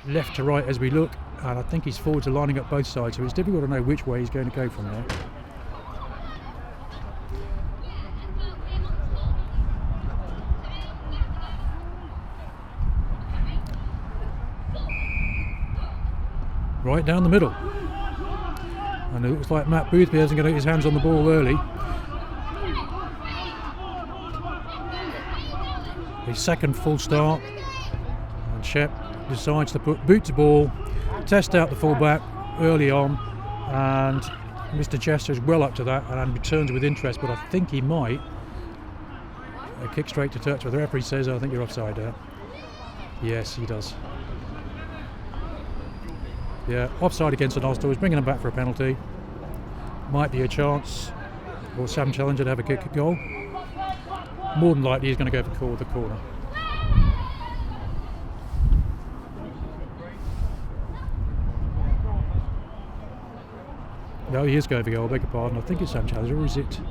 left to right as we look, and I think his forwards are lining up both sides, so it's difficult to know which way he's going to go from there. Right down the middle. And it looks like Matt Boothby isn't going to get his hands on the ball early. His second full start, and Shep decides to put boot to ball, test out the fullback early on, and Mr. Chester is well up to that and returns with interest, but I think he might kick straight to touch. But the referee says, I think you're offside there. Yes, he does. Yeah, offside against an Austell. He's bringing him back for a penalty. Might be a chance for Sam Challenger to have a kick at goal. More than likely he's going to go for the corner. No, he is going for goal, I beg your pardon. I think it's Sam Challenger, or is it?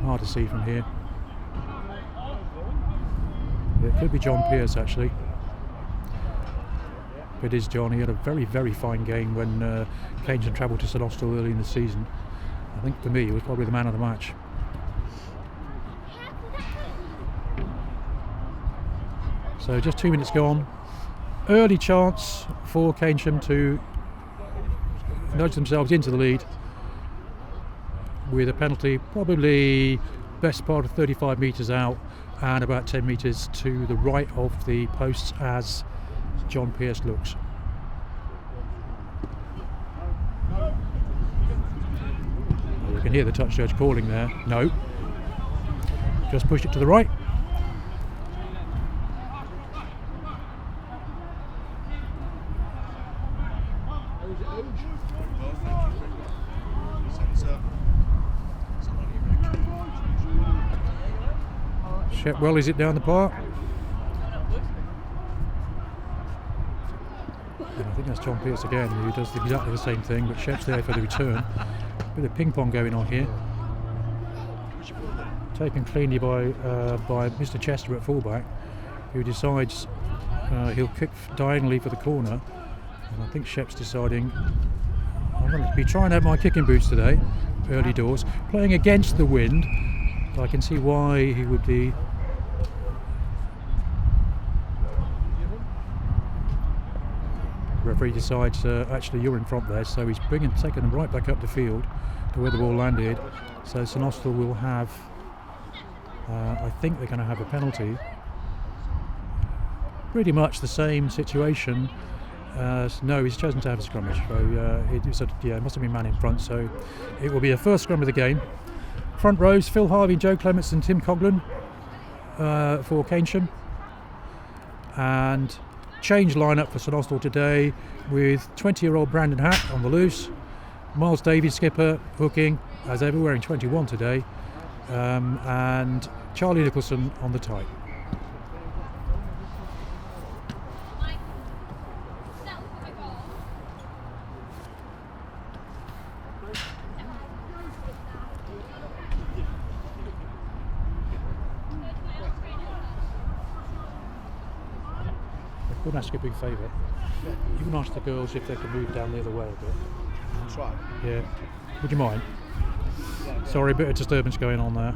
Hard to see from here. It could be John Pearce actually. It is John. He had a very, very fine game when Keynsham travelled to St Austell early in the season. I think for me he was probably the man of the match. So just 2 minutes gone. Early chance for Kensham to nudge themselves into the lead with a penalty probably best part of 35 metres out and about 10 metres to the right of the posts as John Pearce looks. You can hear the touch judge calling there. No. Just push it to the right. Shepwell, is it down the park? And I think that's John Pearce again who does exactly the same thing, but Shep's there for the return. Bit of ping pong going on here. Taken cleanly by Mr. Chester at fullback, who decides he'll kick diagonally for the corner. And I think Shep's deciding, I'm going to be trying out my kicking boots today, early doors, playing against the wind. I can see why he would be. The referee decides actually you're in front there, so he's taking them right back up the field to where the ball landed. So St Austell will have, I think they're going to have a penalty. Pretty much the same situation. No, he's chosen to have a scrummage. So it must have been man in front. So it will be a first scrum of the game. Front rows: Phil Harvey, Joe Clements, and Tim Coghlan for Keynsham. And change lineup for St Austell today with 20-year-old Brandon Hack on the loose, Miles Davies skipper hooking as ever, wearing 21 today, and Charlie Nicholson on the tight. Wouldn't ask you a big favour. You can ask the girls if they can move down the other way a bit. That's right. Yeah. Would you mind? Sorry, a bit of disturbance going on there.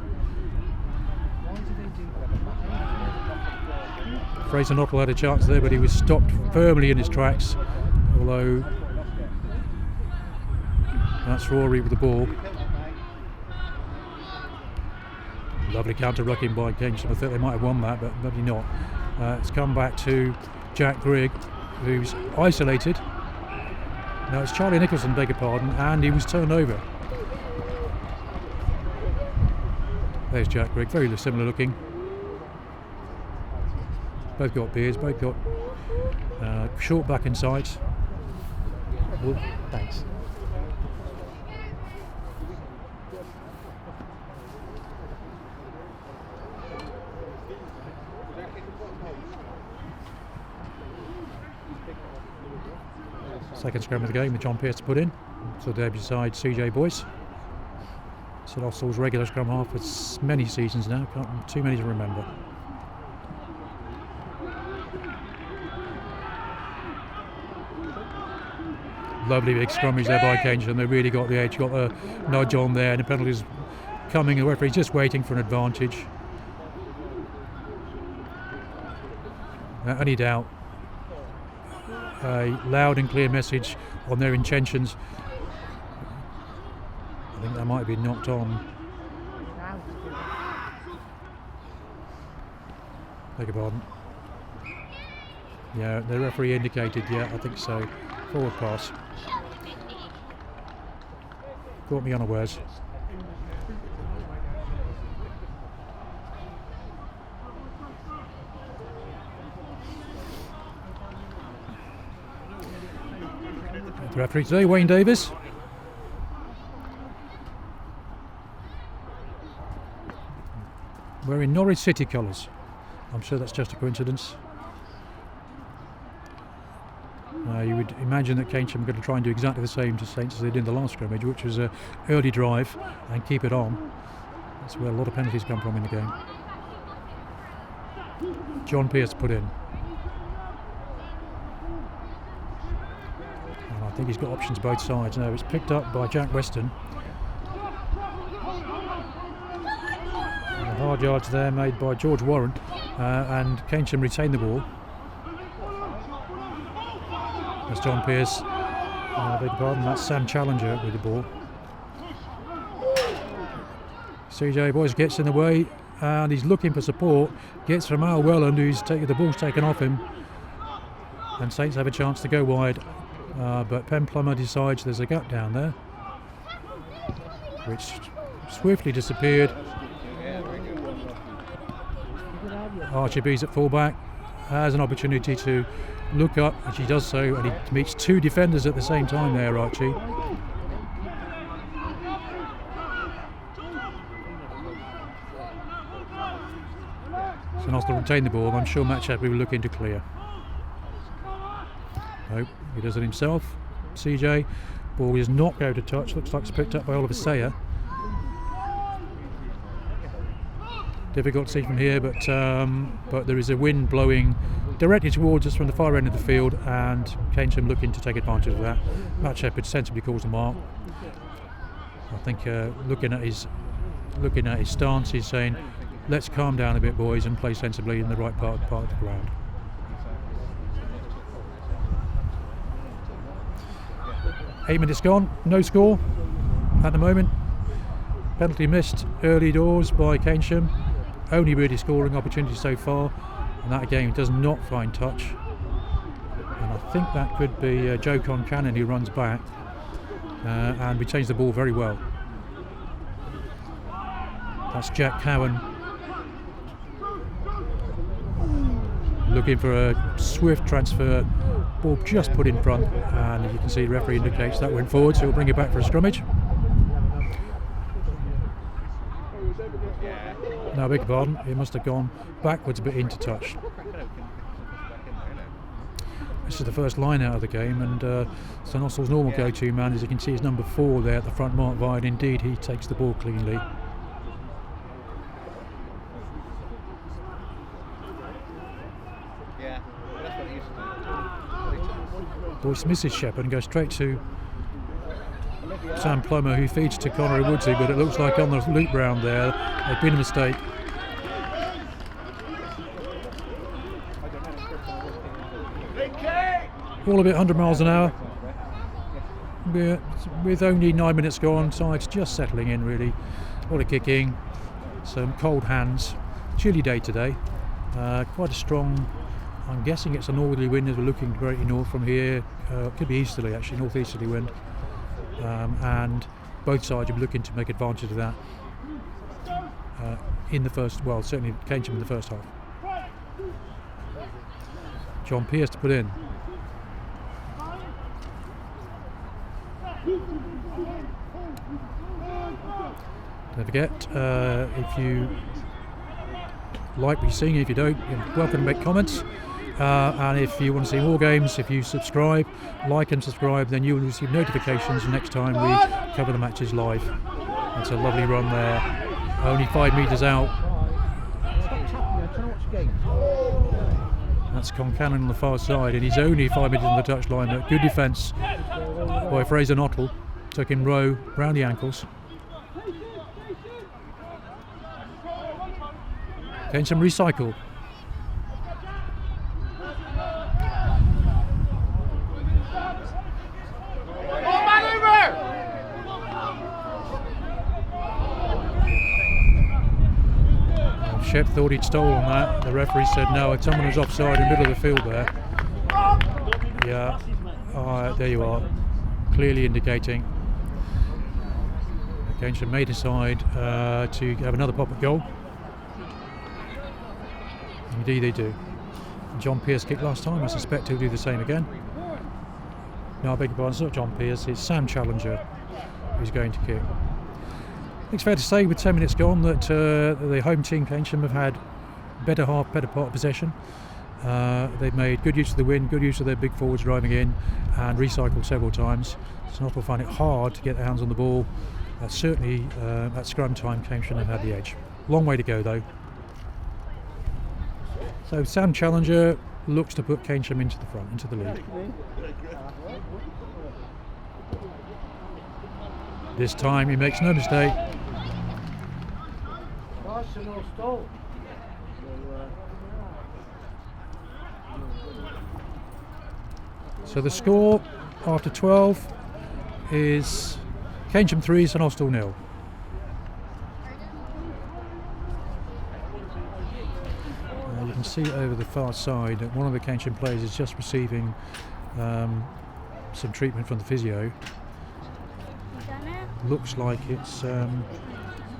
Fraser Nottle had a chance there, but he was stopped firmly in his tracks. Although that's Rory with the ball. Lovely counter rucking by Kensham. I thought they might have won that, but maybe not. It's come back to Jack Grigg, who's isolated. No, it's Charlie Nicholson, beg your pardon, and he was turned over. There's Jack Grigg, very similar looking. Both got beards, both got short back and sides. Oh, thanks. Second scrum of the game with John Pearce to put in. So there beside CJ Boyce. St Austell's regular scrum half for many seasons now, too many to remember. Lovely big scrummage there by Kensham. They really got the edge, got a nudge on there, and the penalty's coming. The referee's just waiting for an advantage. Without any doubt, a loud and clear message on their intentions. I think that might have been knocked on. Beg your pardon. Yeah, the referee indicated, yeah, I think so. Forward pass. Caught me unawares. The referee today, Wayne Davis. We're in Norwich City colours. I'm sure that's just a coincidence. You would imagine that Keynsham are going to try and do exactly the same to Saints as they did in the last scrimmage, which was an early drive and keep it on. That's where a lot of penalties come from in the game. John Pearce put in. And I think he's got options both sides now. It's picked up by Jack Weston. And the hard yards there made by George Warren, and Keynsham retained the ball. That's John Pearce, beg your pardon, that's Sam Challenger with the ball. CJ Boyce gets in the way and he's looking for support, gets from Al Welland, who's the ball's taken off him, and Saints have a chance to go wide, but Penn Plummer decides there's a gap down there, which swiftly disappeared. Archie Bees at fullback has an opportunity to look up, and he does so, and he meets two defenders at the same time there, Archie. So Austell retain the ball. I'm sure Matt Shepherd will look into clear. Nope, he does it himself. CJ, ball is not going to touch, looks like it's picked up by Oliver Sayer. Difficult to see from here, but there is a wind blowing directly towards us from the far end of the field, and Keynsham looking to take advantage of that. Matt Shepherd sensibly calls the mark. I think looking at his stance, he's saying, "Let's calm down a bit, boys, and play sensibly in the right part of the ground." Eight minutes gone, no score at the moment. Penalty missed early doors by Keynsham. Only really scoring opportunity so far, and that game does not find touch. And I think that could be Joe Concannon who runs back and retains the ball very well. That's Jack Cowan looking for a swift transfer. Ball just put in front, and as you can see, the referee indicates that went forward, so he'll bring it back for a scrummage. No, I beg your pardon, it must have gone backwards a bit into touch. This is the first line out of the game, and St Austell's normal go-to man, as you can see, is number 4 there at the front, Mark Vide. Indeed, he takes the ball cleanly. Boyce misses Shepherd and goes straight to Sam Plummer, who feeds to Connery Woodsey, but it looks like on the loop round there there's been a mistake. All of it 100 miles an hour. With only 9 minutes gone, sides just settling in really. A lot of kicking, some cold hands. Chilly day today. Quite a strong, I'm guessing it's a northerly wind as we're looking directly north from here. Could be easterly actually, northeasterly wind. And both sides will be looking to make advantage of that in the first, well, certainly Kensham in the first half. John Pearce to put in. Don't forget, if you like what you're seeing, if you don't, you're welcome to make comments. And if you want to see more games, if you subscribe, like and subscribe, then you will receive notifications next time we cover the matches live. That's a lovely run there. Only 5 metres out. That's Concannon on the far side, and he's only 5 metres on the touchline, but good defence by Fraser Nottle. Took him round the ankles. Kensham recycle. Shep thought he'd stolen that. The referee said no, and someone was offside in the middle of the field there. Yeah, there you are. Clearly indicating Keynsham may decide to have another pop at goal. Indeed they do. John Pearce kicked last time. I suspect he'll do the same again. No, I beg your pardon, it's not John Pearce, it's Sam Challenger who's going to kick. It's fair to say with 10 minutes gone that the home team Keynsham have had better part of possession. They've made good use of the wind, good use of their big forwards driving in, and recycled several times. So Nottle find it hard to get their hands on the ball. Certainly at scrum time Keynsham have had the edge. Long way to go though. So Sam Challenger looks to put Keynsham into the front, into the lead. This time he makes no mistake. So the score after 12 is Keynsham 3 and Austell 0. You can see over the far side that one of the Keynsham players is just receiving some treatment from the physio. Looks like it's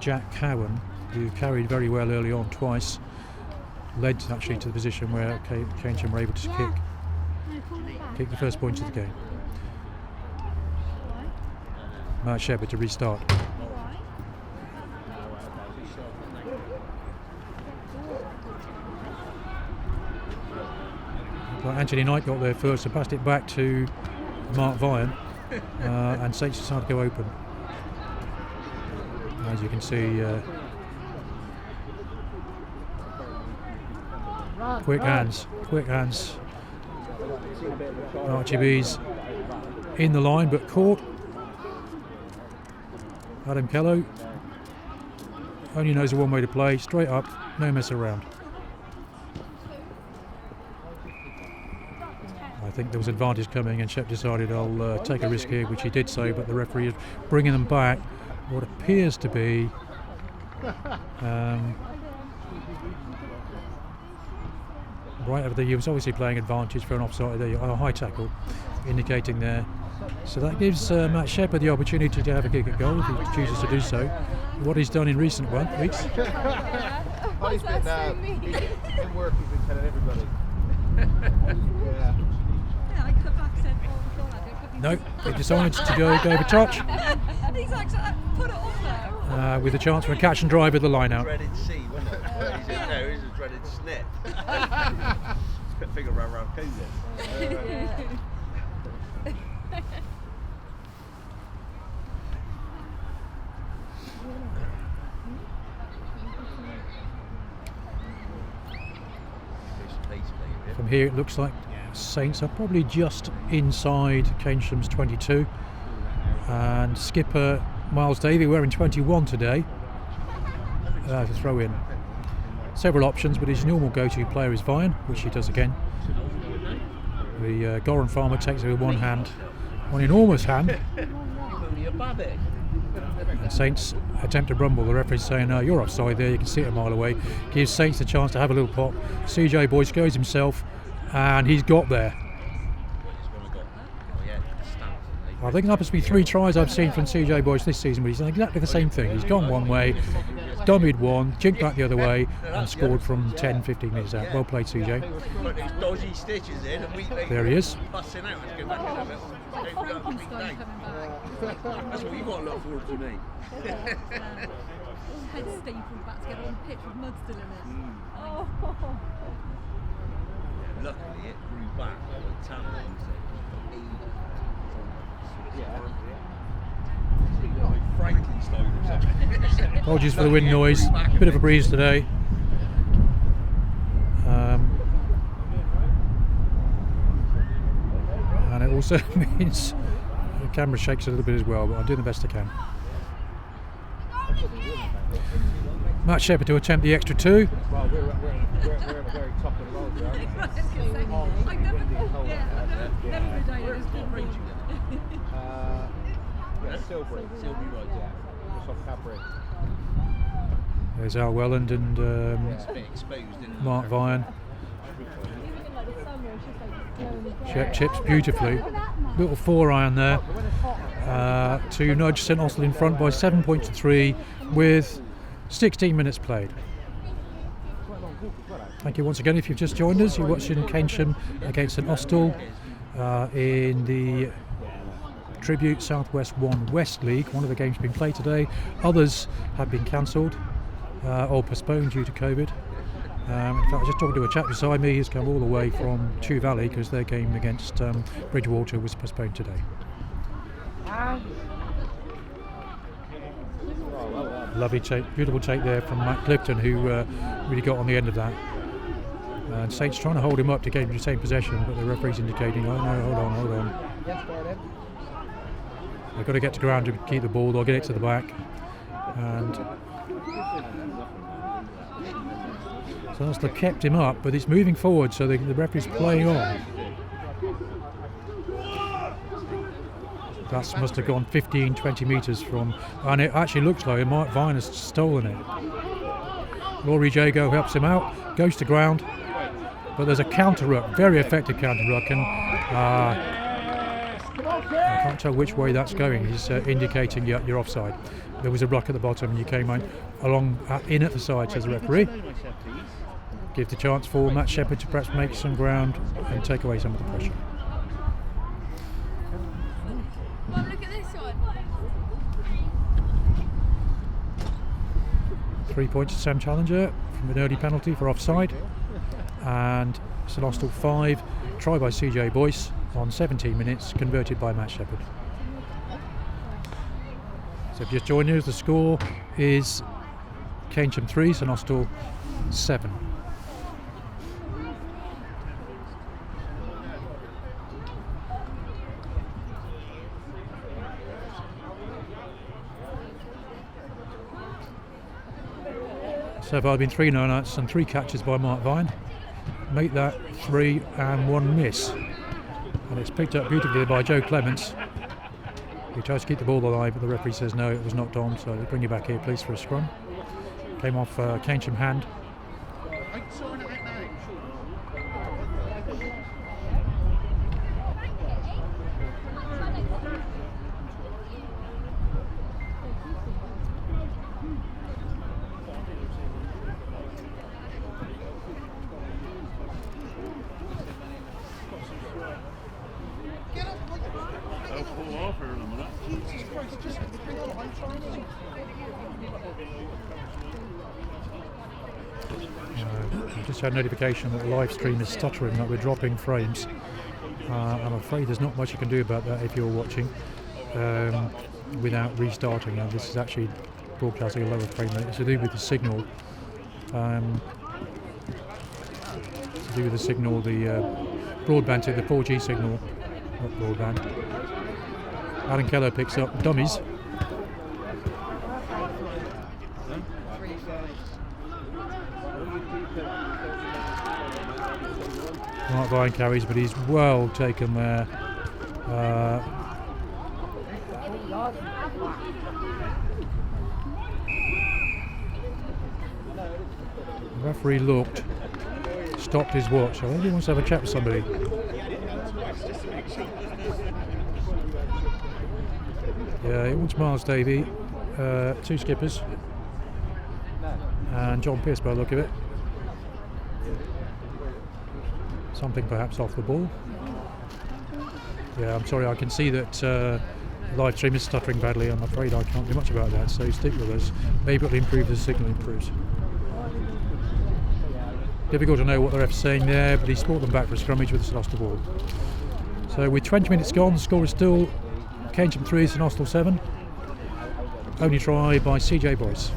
Jack Cowan, who carried very well early on twice, led actually to the position where Keynsham were able to kick the first point of the game. Matt Shepherd to restart. Anthony Knight got there first and passed it back to Mark Vian, and Saints decided to go open. As you can see, quick hands. Archie Bees in the line but caught. Adam Kello only knows the one way to play, straight up, no mess around. I think there was advantage coming and Shep decided I'll take a risk here, which he did so, but the referee is bringing them back what appears to be right over there. He was obviously playing advantage for an offside there, a high tackle indicating there. So that gives Matt Shepherd the opportunity to have a kick at goal if he chooses to do so. What he's done in recent weeks. He's been in work, he's been telling everybody. I cut back said, no, they decided to go over touch. He's actually put it on there. With a chance for a catch and drive at the line out. Dreaded C, wasn't it? He's a dreaded snip. Put a finger around Coolin. From here it looks like Saints are probably just inside Keynsham's 22, and skipper Miles Davey wearing 21 today to throw in. Several options, but his normal go-to player is Vian, which he does again. The Goran farmer takes it with one hand, one enormous hand. And Saints attempt to rumble. The referee's saying, no, you're offside there, you can see it a mile away. Gives Saints the chance to have a little pop. CJ Boyce goes himself, and he's got there. I think that must be 3 tries I've seen from CJ Boyce this season, but he's done exactly the same thing. He's gone one way, dummied one, jinked back the other way, and scored from 10-15 metres out. Well played, CJ. There he is. That's what you've got to look forward to, mate. Head stapled back together on the pitch with mud still in it. Luckily it grew back with tampons. Frankenstein or something. Apologies for the wind noise. Bit of a breeze today. also means the camera shakes a little bit as well, but I'm doing the best I can. Matt Shepherd to attempt the extra 2. Well, we're at the very top of the road, aren't we? I've never been down this before. Silbury Road, yeah. Just off Cadbury. There's Al Welland and It's a bit exposed, isn't it? Mark Vine. Chips beautifully. Little 4-iron there to nudge St Austell in front by 7 points to 3 with 16 minutes played. Thank you once again if you've just joined us. You're watching Kensham against St Austell in the Tribute Southwest 1 West League. One of the games has been played today. Others have been cancelled or postponed due to COVID. In fact, I was just talking to a chap beside me who's come all the way from Chew Valley because their game against Bridgewater was postponed today. Lovely take, beautiful take there from Matt Clifton, who really got on the end of that. And Saints trying to hold him up to get him to take possession, but the referee's indicating, oh no, hold on. They've got to get to ground to keep the ball, they'll get it to the back. And so Austell kept him up, but it's moving forward, so the referee's playing on. That must have gone 15-20 metres from, and it actually looks like Mark Vine has stolen it. Rory Jago helps him out, goes to ground, but there's a counter ruck, very effective counter ruck, and I can't tell which way that's going. He's indicating you're offside. There was a ruck at the bottom and you came along in at the side, says the referee. Give the chance for Matt Shepherd to perhaps make some ground and take away some of the pressure. Well, look at this one. 3 points to Sam Challenger from an early penalty for offside, and St Austell 5, try by CJ Boyce on 17 minutes, converted by Matt Shepherd. So if you just joined us, the score is Keynsham 3, St Austell 7. So far, been 3 no-nuts and 3 catches by Mark Vine. Make that 3 and 1 miss. And it's picked up beautifully by Joe Clements. He tries to keep the ball alive, but the referee says no, it was knocked on, so they bring you back here, please, for a scrum. Came off Keynsham hand. I just had notification that the live stream is stuttering, that we're dropping frames. I'm afraid there's not much you can do about that if you're watching without restarting. This is actually broadcasting a lower frame rate. It's to do with the signal. The broadband to the 4G signal, not broadband. Alan Keller picks up dummies. Mark Vine carries, but he's well taken there. The referee looked, stopped his watch. I think he wants to have a chat with somebody. Yeah, it wants Miles Davey, 2 skippers, and John Pearce by the look of it. Something perhaps off the ball. Yeah, I'm sorry, I can see that the live stream is stuttering badly. I'm afraid I can't do much about that, so stick with us. Maybe it'll improve as the signal improves. Difficult to know what the ref's saying there, but he's brought them back for a scrummage with the St Austell ball. So with 20 minutes gone, the score is still Keynsham 3, St Austell 7. Only try by CJ Boyce.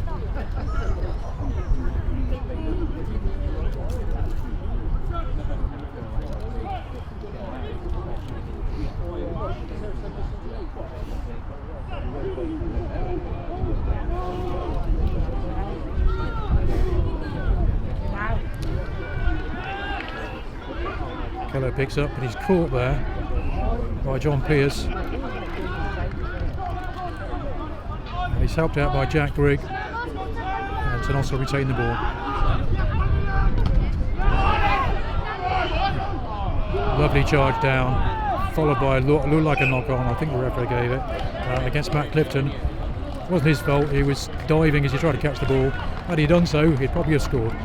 Keller picks up, but he's caught there by John Pearce. And he's helped out by Jack Grigg. And St Austell retain the ball. Lovely charge down, followed by looked like a knock on. I think the referee gave it against Matt Clifton. It wasn't his fault. He was diving as he tried to catch the ball. Had he done so, he'd probably have scored.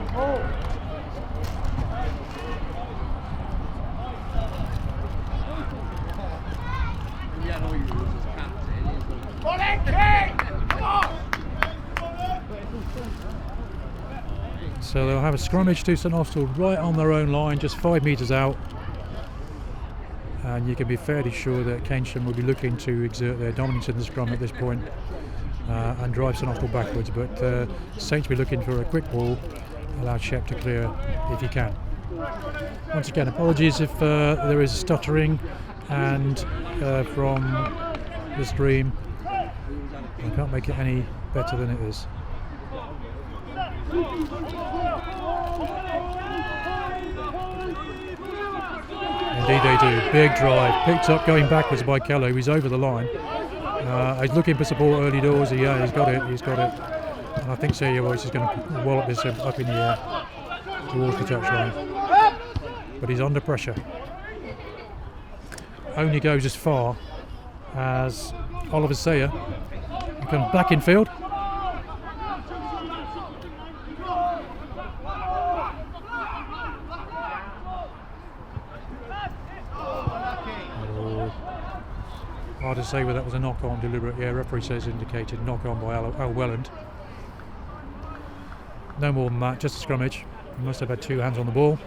So they'll have a scrummage to St Austell right on their own line, just 5 metres out. And you can be fairly sure that Kensham will be looking to exert their dominance in the scrum at this point and drive St Austell backwards. But Saints will be looking for a quick ball, allow Shep to clear if he can. Once again, apologies if there is stuttering and from the stream. I can't make it any better than it is. Indeed they do. Big drive, picked up going backwards by Keller, who's over the line. He's looking for support early doors. Yeah, he's got it. And I think Celia Royce is going to wallop this up in the air towards the touchline. But he's under pressure. Only goes as far as Oliver Sayer. He comes back in field. Hard to say whether that was a knock-on deliberate. Yeah, referee says indicated knock-on by Al Welland. No more than that, just a scrummage. He must have had 2 hands on the ball.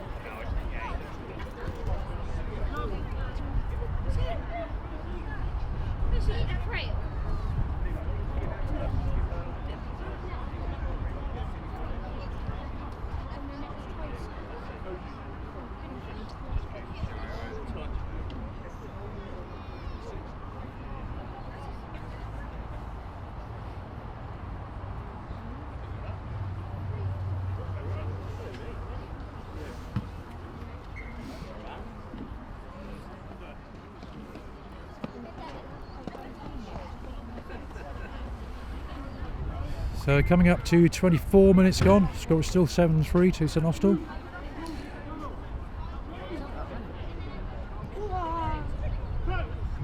So coming up to 24 minutes gone, score is still 7-3 to St Austell.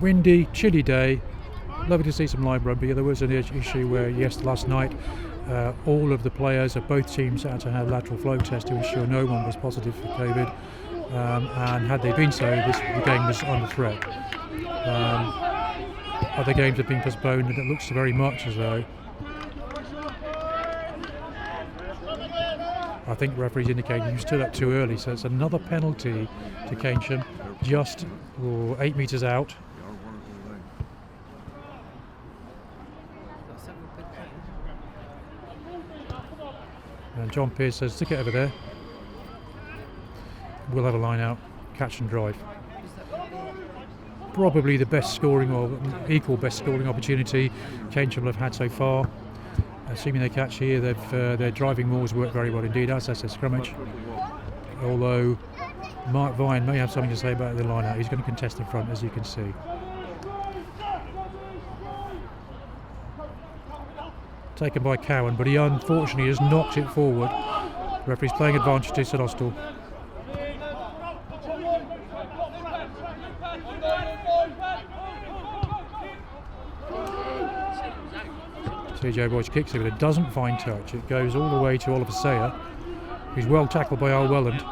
Windy, chilly day, lovely to see some live rugby. There was an issue where last night all of the players of both teams had to have lateral flow tests to ensure no one was positive for COVID, and had they been so, the game was under threat. Other games have been postponed, and it looks very much as though I think the referee's indicating you stood up too early, so it's another penalty to Keynsham, just 8 metres out. And John Pearce says, stick it over there. We'll have a line out, catch and drive. Probably the best scoring or equal best scoring opportunity Keynsham will have had so far. Assuming they catch here, their driving moors work very well indeed, as that's a scrummage. Although Mark Vine may have something to say about the line out. He's going to contest in front, as you can see. Taken by Cowan, but he unfortunately has knocked it forward. The referee's playing advantage to St Austell. CJ Boyce kicks it, but it doesn't find touch. It goes all the way to Oliver Sayer, who's well tackled by Al Welland.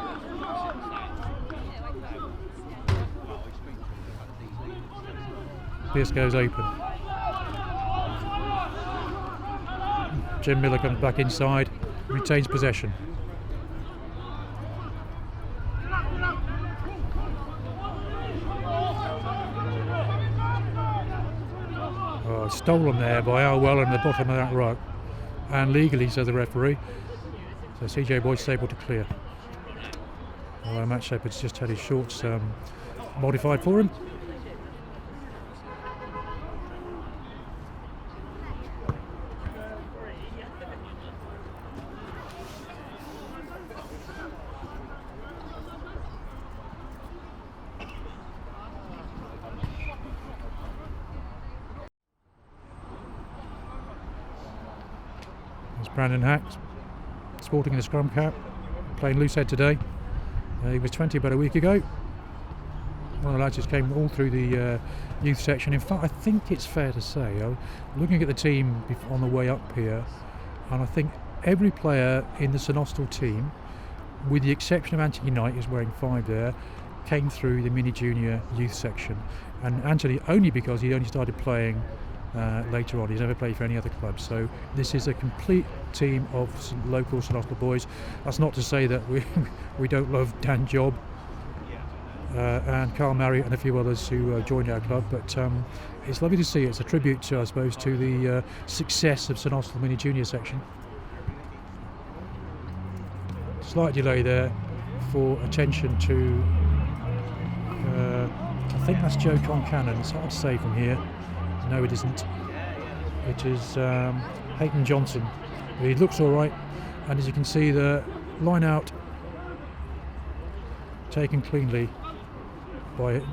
Pearce goes open. Jim Miller comes back inside, retains possession. Stolen there by Al Welland at the bottom of that ruck, and legally, says the referee. So CJ Boyce is able to clear. Although Matt Shepherd's just had his shorts modified for him. Brandon Hack, sporting the scrum cap, playing loose head today. He was 20 about a week ago. One of the lads just came all through the youth section. In fact, I think it's fair to say, looking at the team on the way up here, and I think every player in the St Austell team, with the exception of Anthony Knight, who's wearing 5 there, came through the mini junior youth section. And Anthony only because he only started playing later on. He's never played for any other club. So this is a complete team of local St Austell boys. That's not to say that we don't love Dan Jobb and Carl Marriott and a few others who joined our club, but it's lovely to see. It's a tribute to, I suppose, to the success of St Austell mini junior section. Slight delay there for attention to I think that's Joe Concannon. It's hard to say from here. No, it isn't. It is Hayden Johnson. He looks all right, and as you can see, the line out taken cleanly by it.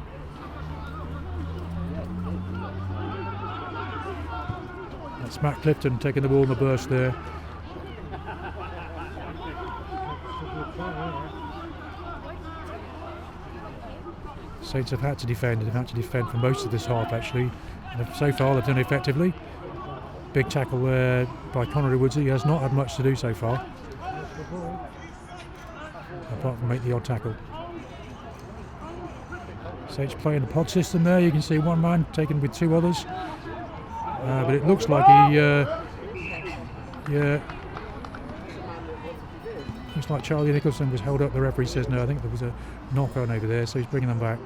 That's Matt Clifton taking the ball in the burst there. Saints have had to defend. They've had to defend for most of this half, actually. And so far, they've done it effectively. Big tackle there by Connery Woodsy. He has not had much to do so far, apart from make the odd tackle. Saints playing the pod system there. You can see one man taken with 2 others. But it looks like looks like Charlie Nicholson was held up. The referee says no. I think there was a knock on over there, so he's bringing them back.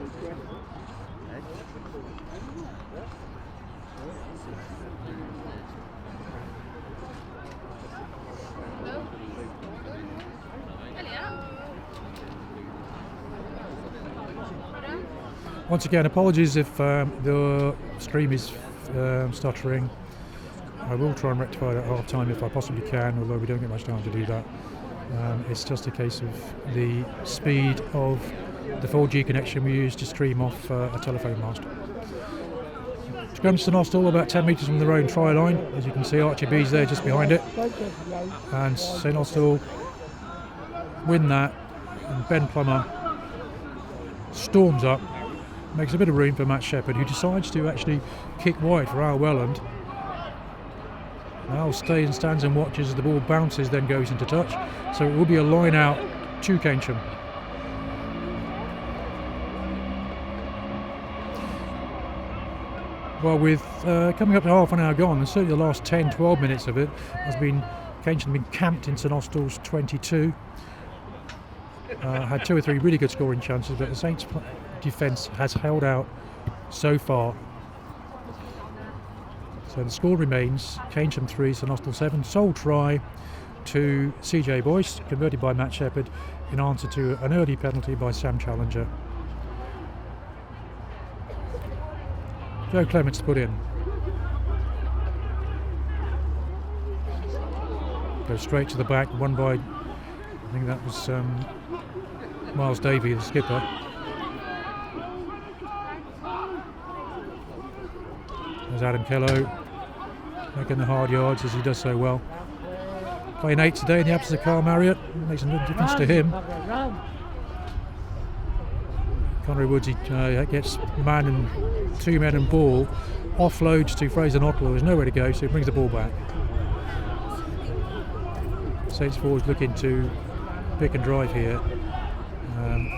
Once again, apologies if the stream is stuttering. I will try and rectify that at half time if I possibly can, although we don't get much time to do that. It's just a case of the speed of the 4G connection we use to stream off a telephone mast. Scrum St Austell about 10 metres from their own try line. As you can see, Archie B's there just behind it. And St Austell win that, and Ben Plummer storms up, makes a bit of room for Matt Shepherd, who decides to actually kick wide for Al Welland. Al stays and stands and watches as the ball bounces, then goes into touch. So it will be a line out to Kensham. Well, with coming up to half an hour gone, and certainly the last 10-12 minutes of it has been Kensham been camped in St Austell's 22. Had 2 or 3 really good scoring chances, but the Saints defence has held out so far. So the score remains Keynsham 3, St Austell 7. Sole try to CJ Boyce, converted by Matt Shepherd in answer to an early penalty by Sam Challenger. Joe Clements put in. Goes straight to the back, won by, I think that was Miles Davey, the skipper. There's Adam Kello making the hard yards as he does so well. Playing 8 today in the absence of Carl Marriott. Makes a difference to him. Connery Woods gets man and 2 men and ball, offloads to Fraser Knottle, there's nowhere to go, so he brings the ball back. Saints forwards looking to pick and drive here.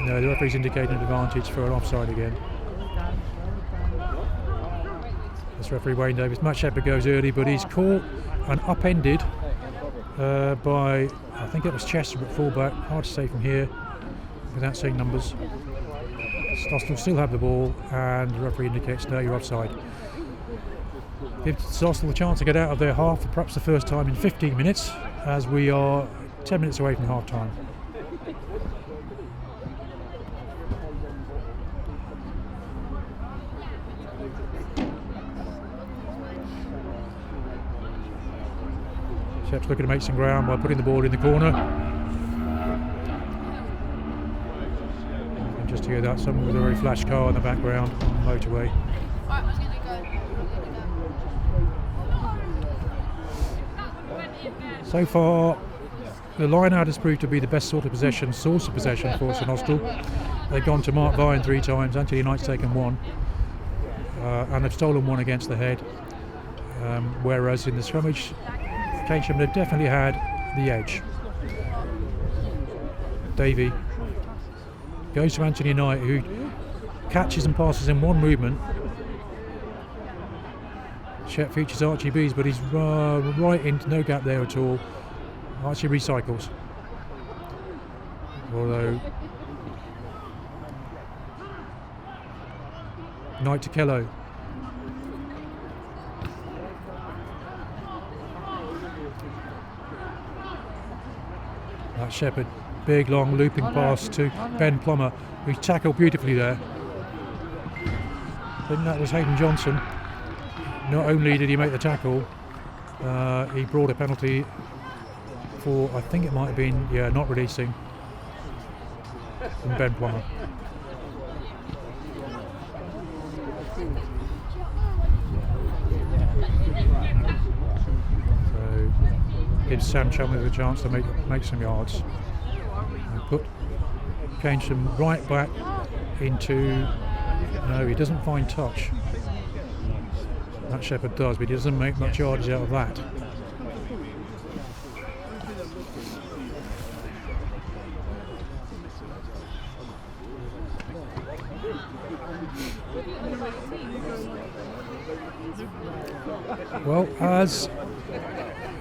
No, the referee's indicating an advantage for an offside again. That's referee Wayne Davis. Matt Shepherd goes early, but he's caught and upended by, I think it was Chester at fullback. Hard to say from here without seeing numbers. Austell still have the ball, and the referee indicates no, you're offside. Gives Austell a chance to get out of their half for perhaps the first time in 15 minutes, as we are 10 minutes away from half time. Shep's looking to make some ground by putting the ball in the corner. You can just hear that, someone with a very flash car in the background on the motorway. So far, the line-out has proved to be the best source of possession for St Austell. They've gone to Mark Vine 3 times, Anthony Knight's taken 1, and they've stolen 1 against the head. Whereas in the scrummage, Keynsham have definitely had the edge. Davey goes to Anthony Knight, who catches and passes in 1 movement. Shep features Archie Bees, but he's right into no gap there at all. Archie recycles. Although Knight to Kello. That's Shepherd. Big long looping pass to Ben Plummer, who tackled beautifully there. I think that was Hayden Johnson. Not only did he make the tackle, he brought a penalty for, I think it might have been, not releasing from Ben Plummer. So gives Sam Chalmers a chance to make some yards. And put Kensham right back into, no, he doesn't find touch. That Shepherd does, but he doesn't make much yardage out of that. Well, as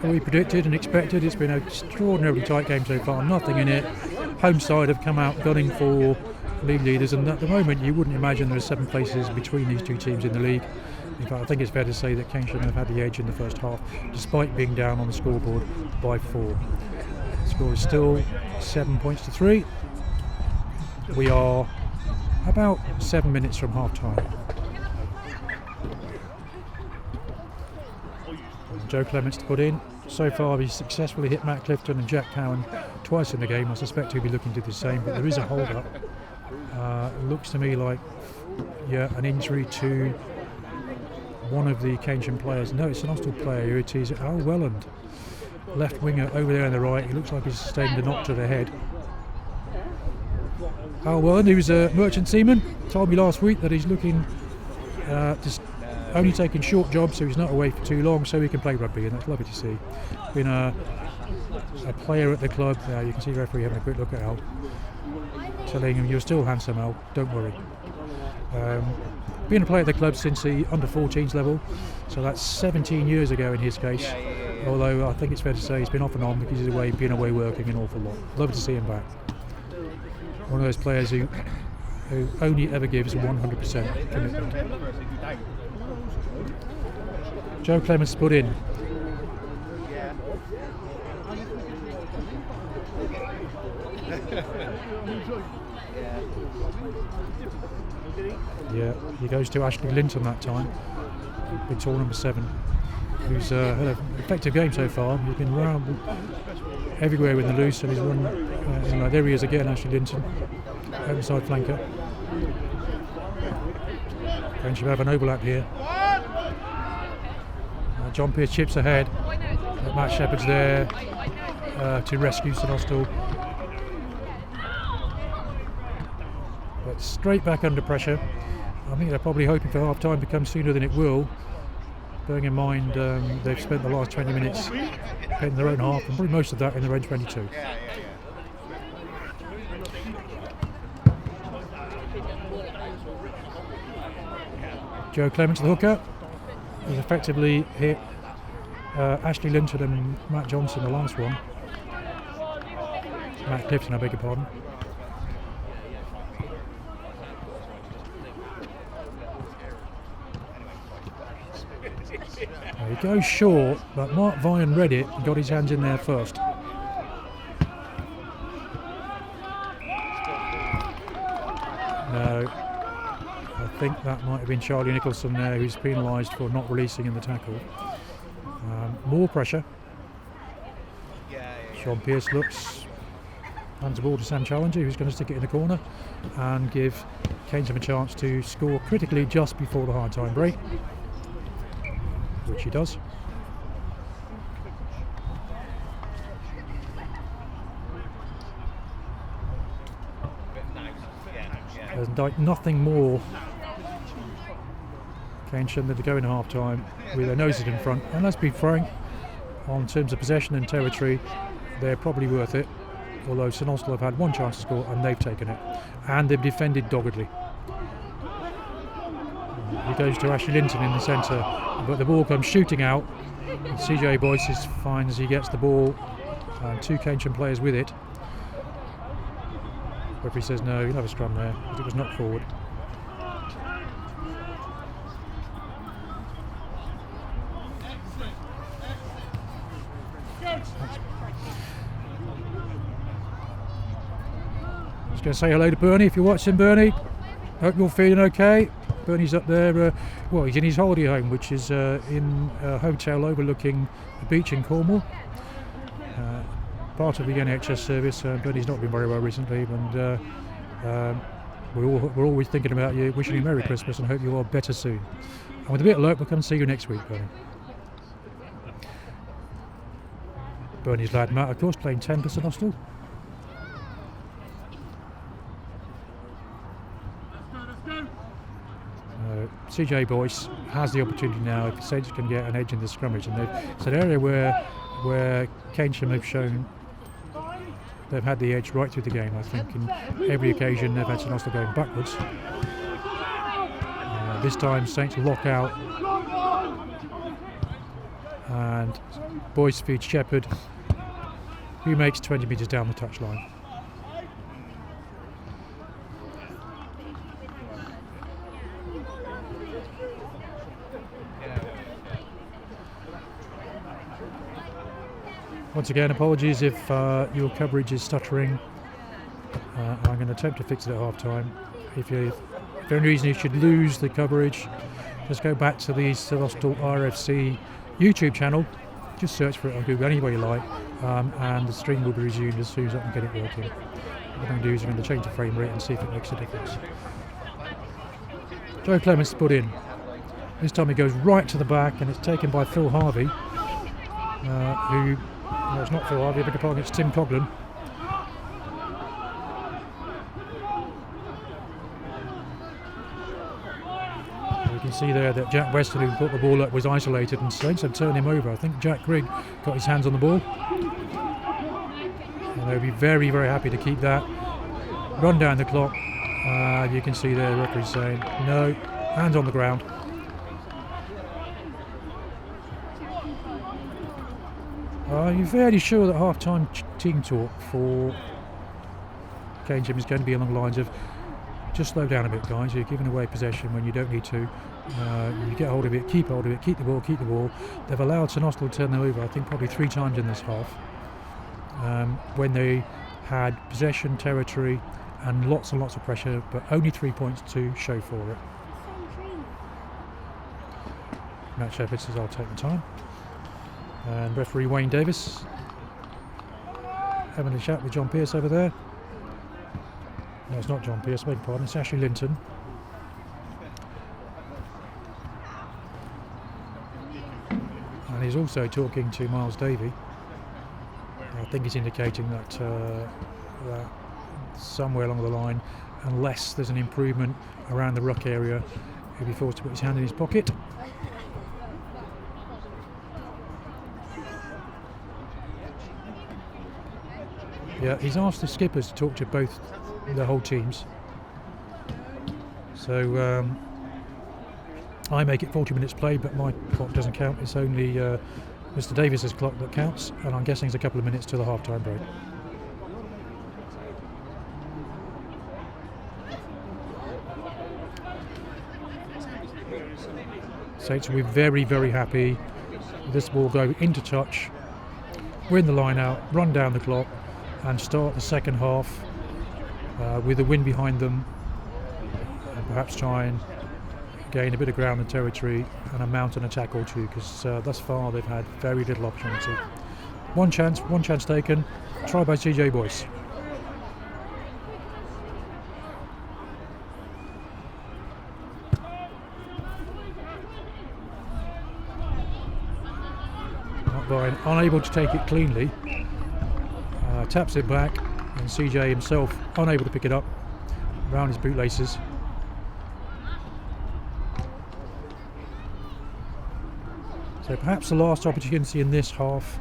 we predicted and expected, it's been an extraordinarily tight game so far, nothing in it. Home side have come out gunning for league leaders, and at the moment you wouldn't imagine there are 7 places between these 2 teams in the league. In fact, I think it's fair to say that Keynsham have had the edge in the first half, despite being down on the scoreboard by 4. The score is still 7 points to 3. We are about 7 minutes from half time. Joe Clements to put in. So far he's successfully hit Matt Clifton and Jack Cowan twice in the game. I suspect he'll be looking to do the same, but there is a hold up. It looks to me like an injury to one of the Kensham players. No, it's an Austell player. It is Al Welland, left winger over there on the right. He looks like he's sustained a knock to the head. Al Welland, who's a merchant seaman, told me last week that he's looking just only taking short jobs, so he's not away for too long, so he can play rugby, and that's lovely to see. Been a player at the club. You can see the referee having a quick look at Al, telling him, "You're still handsome, Al, don't worry." Been a player at the club since the under-14s level, so that's 17 years ago in his case. Although I think it's fair to say he's been off and on because he's been away working an awful lot. Love to see him back. One of those players who only ever gives 100% commitment. Joe Clements put in. Yeah, he goes to Ashley Linton that time, big tall number 7, who's had an effective game so far. He's been around everywhere with the loose, and he's run. There he is again, Ashley Linton, open side flanker. And should have an overlap here. John Pearce chips ahead. Matt Shepherd's there to rescue St Austell. But straight back under pressure. I think they're probably hoping for half time to come sooner than it will. Bearing in mind they've spent the last 20 minutes hitting their own half, and probably most of that in their own 22. Joe Clements, the hooker, has effectively hit Ashley Linton and Matt Johnson, the last one. Matt Clifton, I beg your pardon. He goes short, but Mark Vine read it and got his hands in there first. No, I think that might have been Charlie Nicholson there, who's penalised for not releasing in the tackle. More pressure. Sean Pearce looks, hands the ball to Sam Challenger, who's going to stick it in the corner and give Kensham a chance to score critically just before the hard time break, which he does. There's like nothing more Kensham than to go in half time with their noses in front. And let's be frank, on terms of possession and territory, they're probably worth it. Although St Austell have had one chance to score and they've taken it. And they've defended doggedly. He goes to Ashley Linton in the centre, but the ball comes shooting out. CJ Boyce finds he gets the ball, and 2 Kensham players with it. Referee says no, you'll have a scrum there, because it was knocked forward. Just going to say hello to Bernie if you're watching, Bernie. Hope you're feeling okay. Bernie's up there, well, he's in his holiday home, which is in a hotel overlooking the beach in Cornwall. Part of the NHS service. Bernie's not been very well recently, and we're always thinking about you, wishing you Merry Christmas, and hope you are better soon. And with a bit of luck, we'll come and see you next week, Bernie. Bernie's lad Matt, of course, playing 10 for St Austell. CJ Boyce has the opportunity now if Saints can get an edge in the scrummage, and it's an area where Keynsham have shown they've had the edge right through the game. I think in every occasion they've had St Austell going backwards. This time Saints lock out, and Boyce feeds Shepherd, who makes 20 metres down the touchline. Once again, apologies if your coverage is stuttering. I'm going to attempt to fix it at half time. If for any reason you should lose the coverage, just go back to the St Austell RFC YouTube channel. Just search for it on Google, any way you like, and the stream will be resumed as soon as I can get it working. What I'm going to do is I'm going to change the frame rate and see if it makes a difference. Joe Clements put in. This time he goes right to the back, and it's taken by Phil Harvey, who... No, it's not Phil Harvey, I beg your pardon, it's Tim Coghlan. You can see there that Jack Weston, who put the ball up, was isolated, and Saints have turned him over. I think Jack Grigg got his hands on the ball. And they'll be very, very happy to keep that. Run down the clock. You can see there the referee saying, no, hands on the ground. You're fairly sure that half-time team talk for Keynsham is going to be along the lines of just slow down a bit, guys. You're giving away possession when you don't need to. You get hold of it, keep hold of it, keep the ball. They've allowed St Austell to turn them over, I think, probably 3 times in this half, when they had possession, territory, and lots of pressure, but only 3 points to show for it. Matt Shepherd says, I'll take the time. And referee Wayne Davis having a chat with John Pearce over there. No, it's not John Pearce, beg your pardon, it's Ashley Linton. And he's also talking to Miles Davey. I think he's indicating that, that somewhere along the line, unless there's an improvement around the ruck area, he'll be forced to put his hand in his pocket. Yeah, he's asked the skippers to talk to both the whole teams. So I make it 40 minutes played, but my clock doesn't count. It's only Mr. Davis's clock that counts, and I'm guessing it's a couple of minutes to the half-time break. Saints will be very, very happy. This will go into touch, win the line out, run down the clock, and start the second half with the win behind them, and perhaps try and gain a bit of ground and territory and a mount an attack or two, because thus far they've had very little opportunity. One chance taken, try by CJ Boyce. O'Brien unable to take it cleanly, taps it back, and CJ himself unable to pick it up. around his bootlaces. So perhaps the last opportunity in this half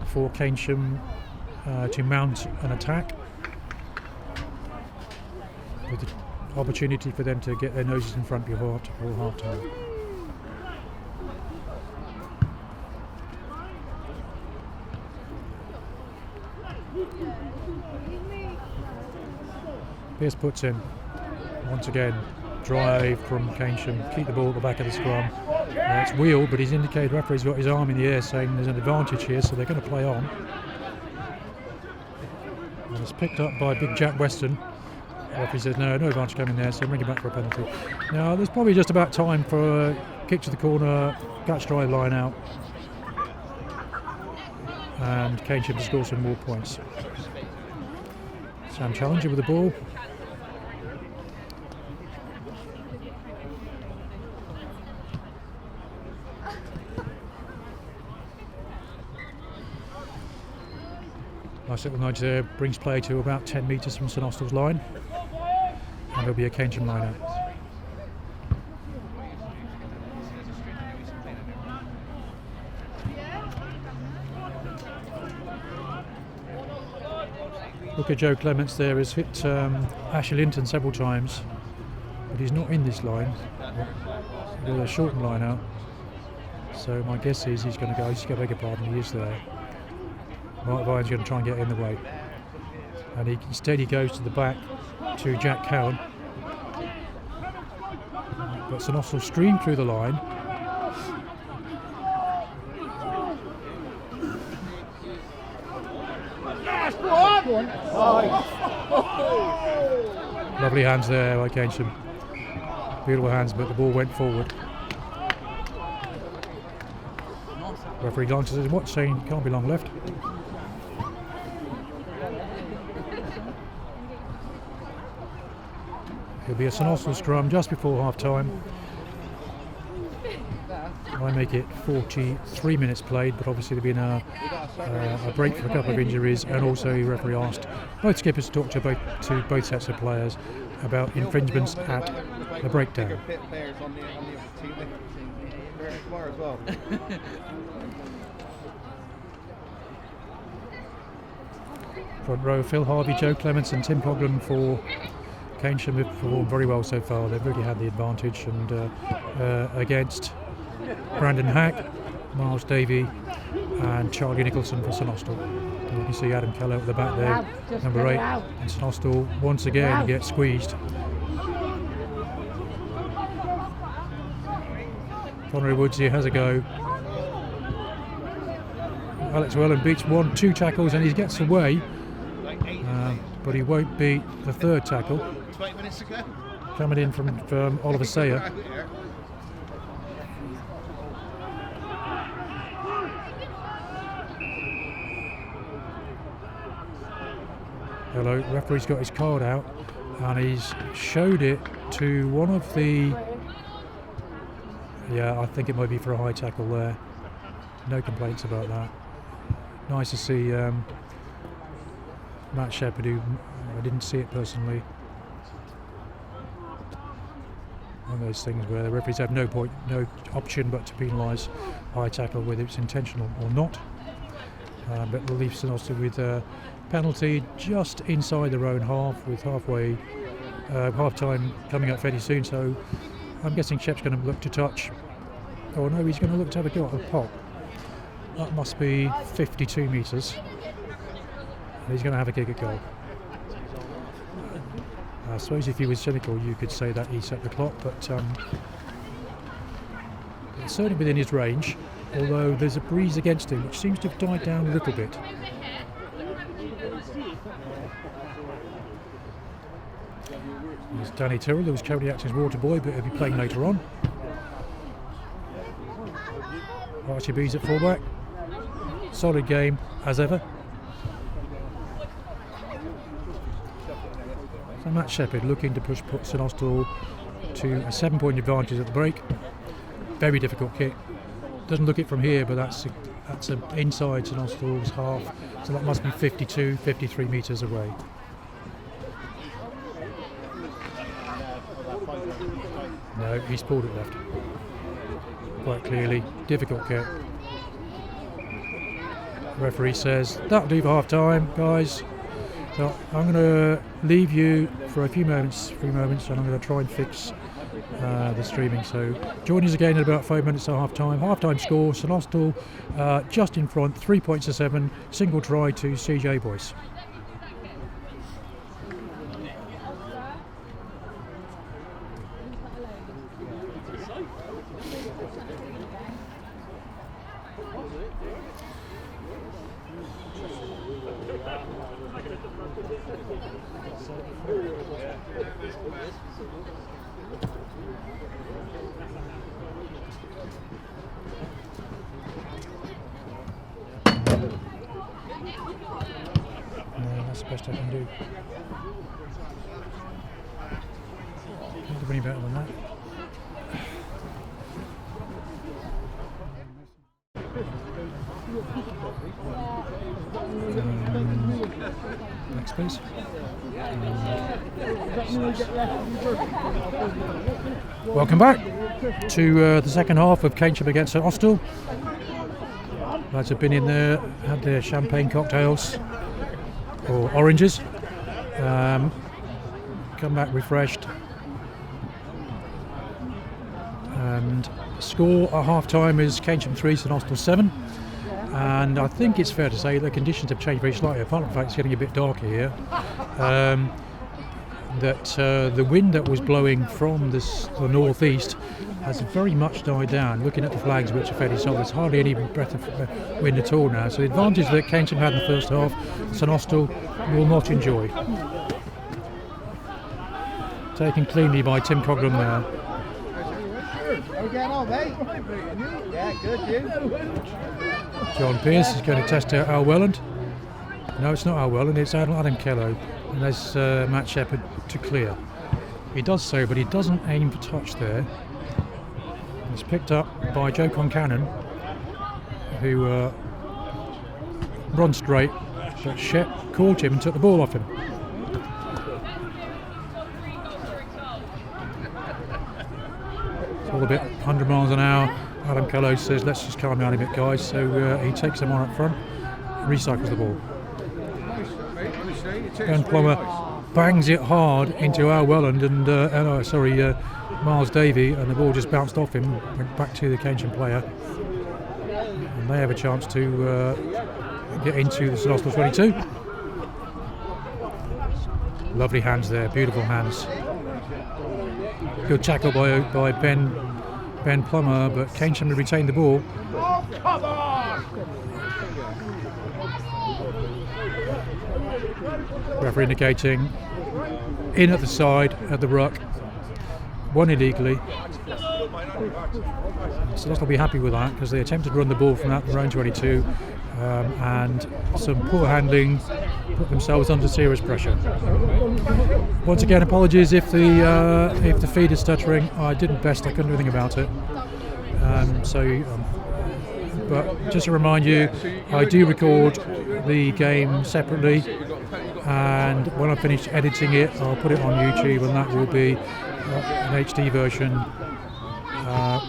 for Keynsham to mount an attack, with the opportunity for them to get their noses in front before half time. Pierce puts in, once again, drive from Kensham, keep the ball at the back of the scrum. It's wheeled, but he's indicated, the referee's got his arm in the air saying there's an advantage here, so they're going to play on. And it's picked up by big Jack Weston. The referee says no advantage coming there, so bring it back for a penalty. Now there's probably just about time for a kick to the corner, catch drive line out, and Kensham to score some more points. Sam Challenger with the ball. Nice little nudge there, brings play to about 10 metres from St Austell's line, and there'll be a Kensham line out. Look at Joe Clements there, has hit Ashley Linton several times, but he's not in this line. With a shortened line out, so my guess is he's going to go, beg your pardon, he is there. Mark Vine's going to try and get in the way, and instead he goes to the back to Jack Cowan, but St Austell stream through the line. Lovely hands there by Kensham, beautiful hands, but the ball went forward. Referee glances at his watch saying can't be long left. It'll be a St Austell scrum just before half time. I make it 43 minutes played, but obviously there's been a break for a couple of injuries, and also the referee asked both skippers to talk to both sets of players about infringements at the breakdown. Front row, Phil Harvey, Joe Clements and Tim Pogden for Keynsham have performed very well so far. They've really had the advantage, and against Brandon Hack, Miles Davey and Charlie Nicholson for St Austell. You can see Adam Keller at the back there, number 8, and St Austell once again gets squeezed. Connery Woods here has a go. Alex Wellen beats 2 tackles and he gets away, but he won't beat the third tackle. 20 minutes ago. Coming in from Oliver Sayer. Hello, referee's got his card out and he's showed it to one of the, I think it might be for a high tackle there. No complaints about that. Nice to see Matt Shepherd, who I didn't see it personally. One of those things where the referees have no option but to penalise high tackle, whether it's intentional or not. But will leave St Austell with a penalty just inside their own half, with half time coming up fairly soon. So I'm guessing Shep's going to look to touch. Oh no, he's going to look to have a go at a pop. That must be 52 metres. And he's going to have a kick at goal. I suppose if he was cynical, you could say that he set the clock, but it's certainly within his range, although there's a breeze against him, which seems to have died down a little bit. There's Danny Tyrrell, who was County Acton's water boy, but he'll be playing later on. Archie Bees at fullback. Solid game, as ever. So Matt Shepherd looking to put St Austell to a 7-point advantage at the break. Very difficult kick. Doesn't look it from here, but that's inside St Austell's half, so that must be 52, 53 metres away. No, he's pulled it left. Quite clearly, difficult kick. Referee says that'll do for half time, guys. So I'm going to leave you for a few moments, and I'm going to try and fix the streaming. So join us again in about 5 minutes at half time. Half time score: St Austell just in front, 3 points to 7. Single try to CJ Boyce. That's the best I can do. Can't do any better than that. Next please. Welcome back to the second half of Kensham against Austell. Lads have been in there, had their champagne cocktails or oranges, come back refreshed, and score at half time is Kensham 3, St Austell 7. And I think it's fair to say the conditions have changed very slightly, apart from the fact it's getting a bit darker here. The wind that was blowing from the northeast has very much died down. Looking at the flags, which are fairly solid, there's hardly any breath of wind at all now. So the advantage that Kensham had in the first half, St Austell will not enjoy. Taken cleanly by Tim Coghlan there. How you getting on, mate? Yeah, good, you? John Pearce is going to test out Al Welland. No, it's not Al Welland, it's Adam Kello. And there's Matt Shepherd to clear. He does so, but he doesn't aim for touch there. It's picked up by Joe Concannon, who runs straight, but Shep caught him and took the ball off him. It's all a bit 100 miles an hour. Adam Kello says, let's just calm down a bit, guys. So he takes them on up front, recycles the ball. Ben Plummer bangs it hard into Al Welland and Miles Davey, and the ball just bounced off him, went back to the Kensham player, and they have a chance to get into the St Austell 22. Lovely hands there, beautiful hands. Good tackle by Ben Plummer, but Kensham to retain the ball. Referee indicating in at the side at the ruck, one illegally. So they'll be happy with that because they attempted to run the ball from that round 22, and some poor handling put themselves under serious pressure. Once again, apologies if the feed is stuttering. I did my best, I couldn't do anything about it. But just to remind you, I do record the game separately, and when I finish editing it, I'll put it on YouTube, and that will be an HD version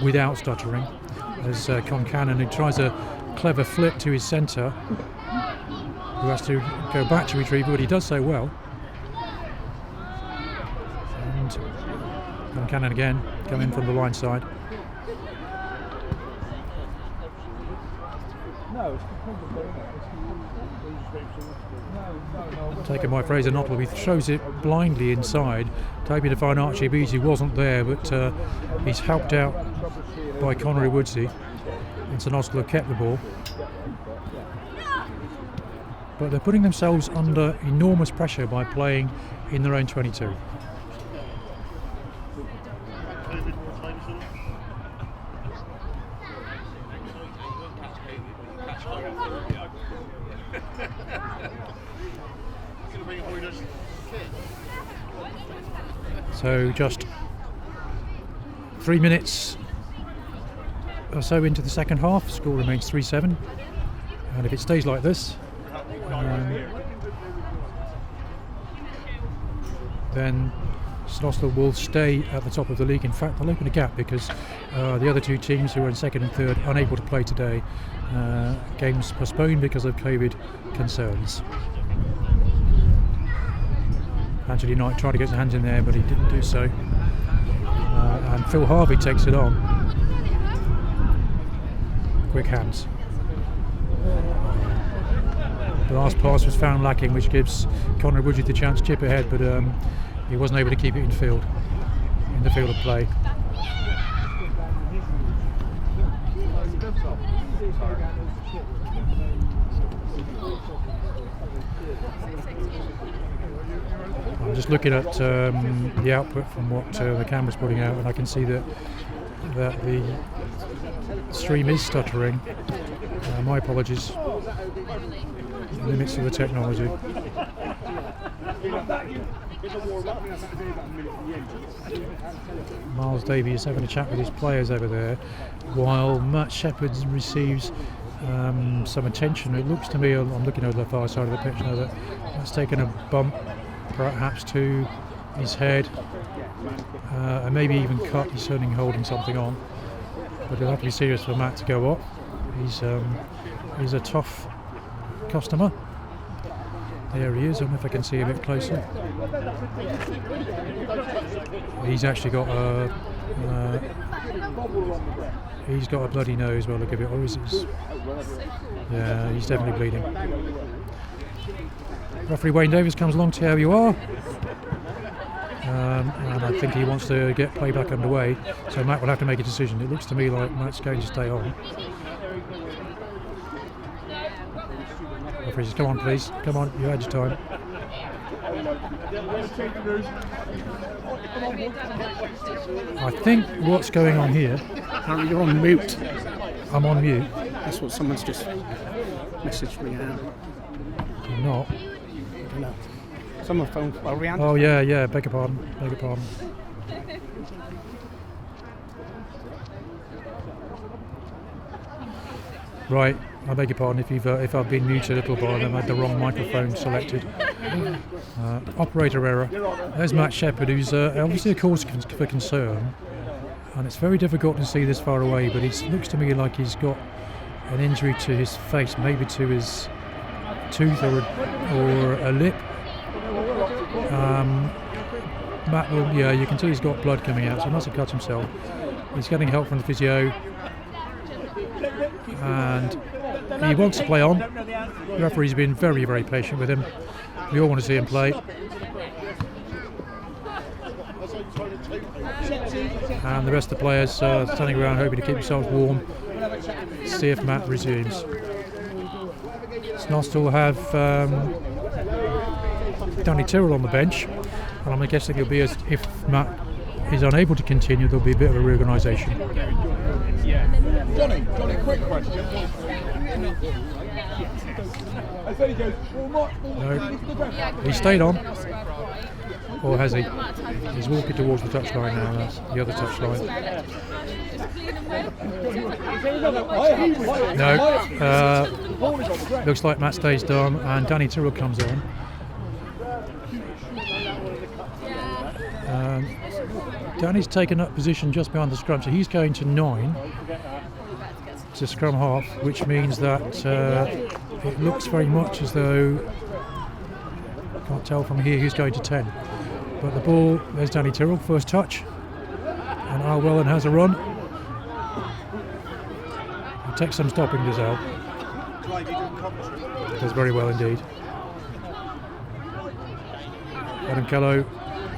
without stuttering. As Concannon, who tries a clever flip to his centre, who has to go back to retrieve, but he does so well. And Concannon again coming from the line side. Taken by Fraser Nottwell, he throws it blindly inside, hoping to find Archie Beattie, who wasn't there, but he's helped out by Connery Woodsey, and St Austell have kept the ball. But they're putting themselves under enormous pressure by playing in their own 22. So just 3 minutes or so into the second half, score remains 3-7, and if it stays like this, then St Austell will stay at the top of the league. In fact, they'll open a gap because the other two teams who are in second and third unable to play today. Games postponed because of COVID concerns. Angeli Knight tried to get his hands in there, but he didn't do so. And Phil Harvey takes it on. Quick hands. The last pass was found lacking, which gives Conor Woodgate the chance to chip ahead, but he wasn't able to keep it in the field of play. I'm just looking at the output from what the camera's putting out, and I can see that the stream is stuttering. My apologies. Limits of the technology. Miles Davey is having a chat with his players over there, while Matt Shepherd receives some attention. It looks to me, I'm looking over the far side of the pitch now, that that's taken a bump perhaps to his head, and maybe even cut. He's certainly holding something on, but it'll have to be serious for Matt to go up. He's a tough customer. There he is. I don't know if I can see a bit closer. He's actually got a bloody nose. Well, look at it. Oh, yeah, he's definitely bleeding. Referee Wayne Davis comes along to how you are, and I think he wants to get play back underway. So Matt will have to make a decision. It looks to me like Matt's going to stay on. Referee says, come on please, come on, you had your time. I think what's going on here... Apparently you're on mute. I'm on mute. That's what someone's just messaged me out. I'm not. No. Someone phoned Rhiannon. Oh yeah, beg your pardon. Right, I beg your pardon if I've been muted a little bit and I've had the wrong microphone selected. Operator error. There's Matt Shepherd, who's obviously a cause for concern, and it's very difficult to see this far away, but it looks to me like he's got an injury to his face, maybe to his tooth or a lip. Matt will, yeah, you can see he's got blood coming out, so he must have cut himself. He's getting help from the physio, and he wants to play on. The referee's been very, very patient with him. We all want to see him play. And the rest of the players standing around hoping to keep themselves warm. See if Matt resumes. St Austell have Danny Tyrrell on the bench, and I'm guessing it'll be as if Matt is unable to continue, there'll be a bit of a reorganisation. Johnny, quick question. No, he stayed on, or has he? He's walking towards the touchline now. That's the other touchline. No, looks like Matt stays down, and Danny Tyrrell comes on. Danny's taken up position just behind the scrum, so he's going to 9 to scrum half, which means that it looks very much as though, can't tell from here who's going to 10. But the ball, there's Danny Tyrrell, first touch, and Arwellen has a run. He takes some stopping, Gazelle. Does very well indeed. Adam Kello,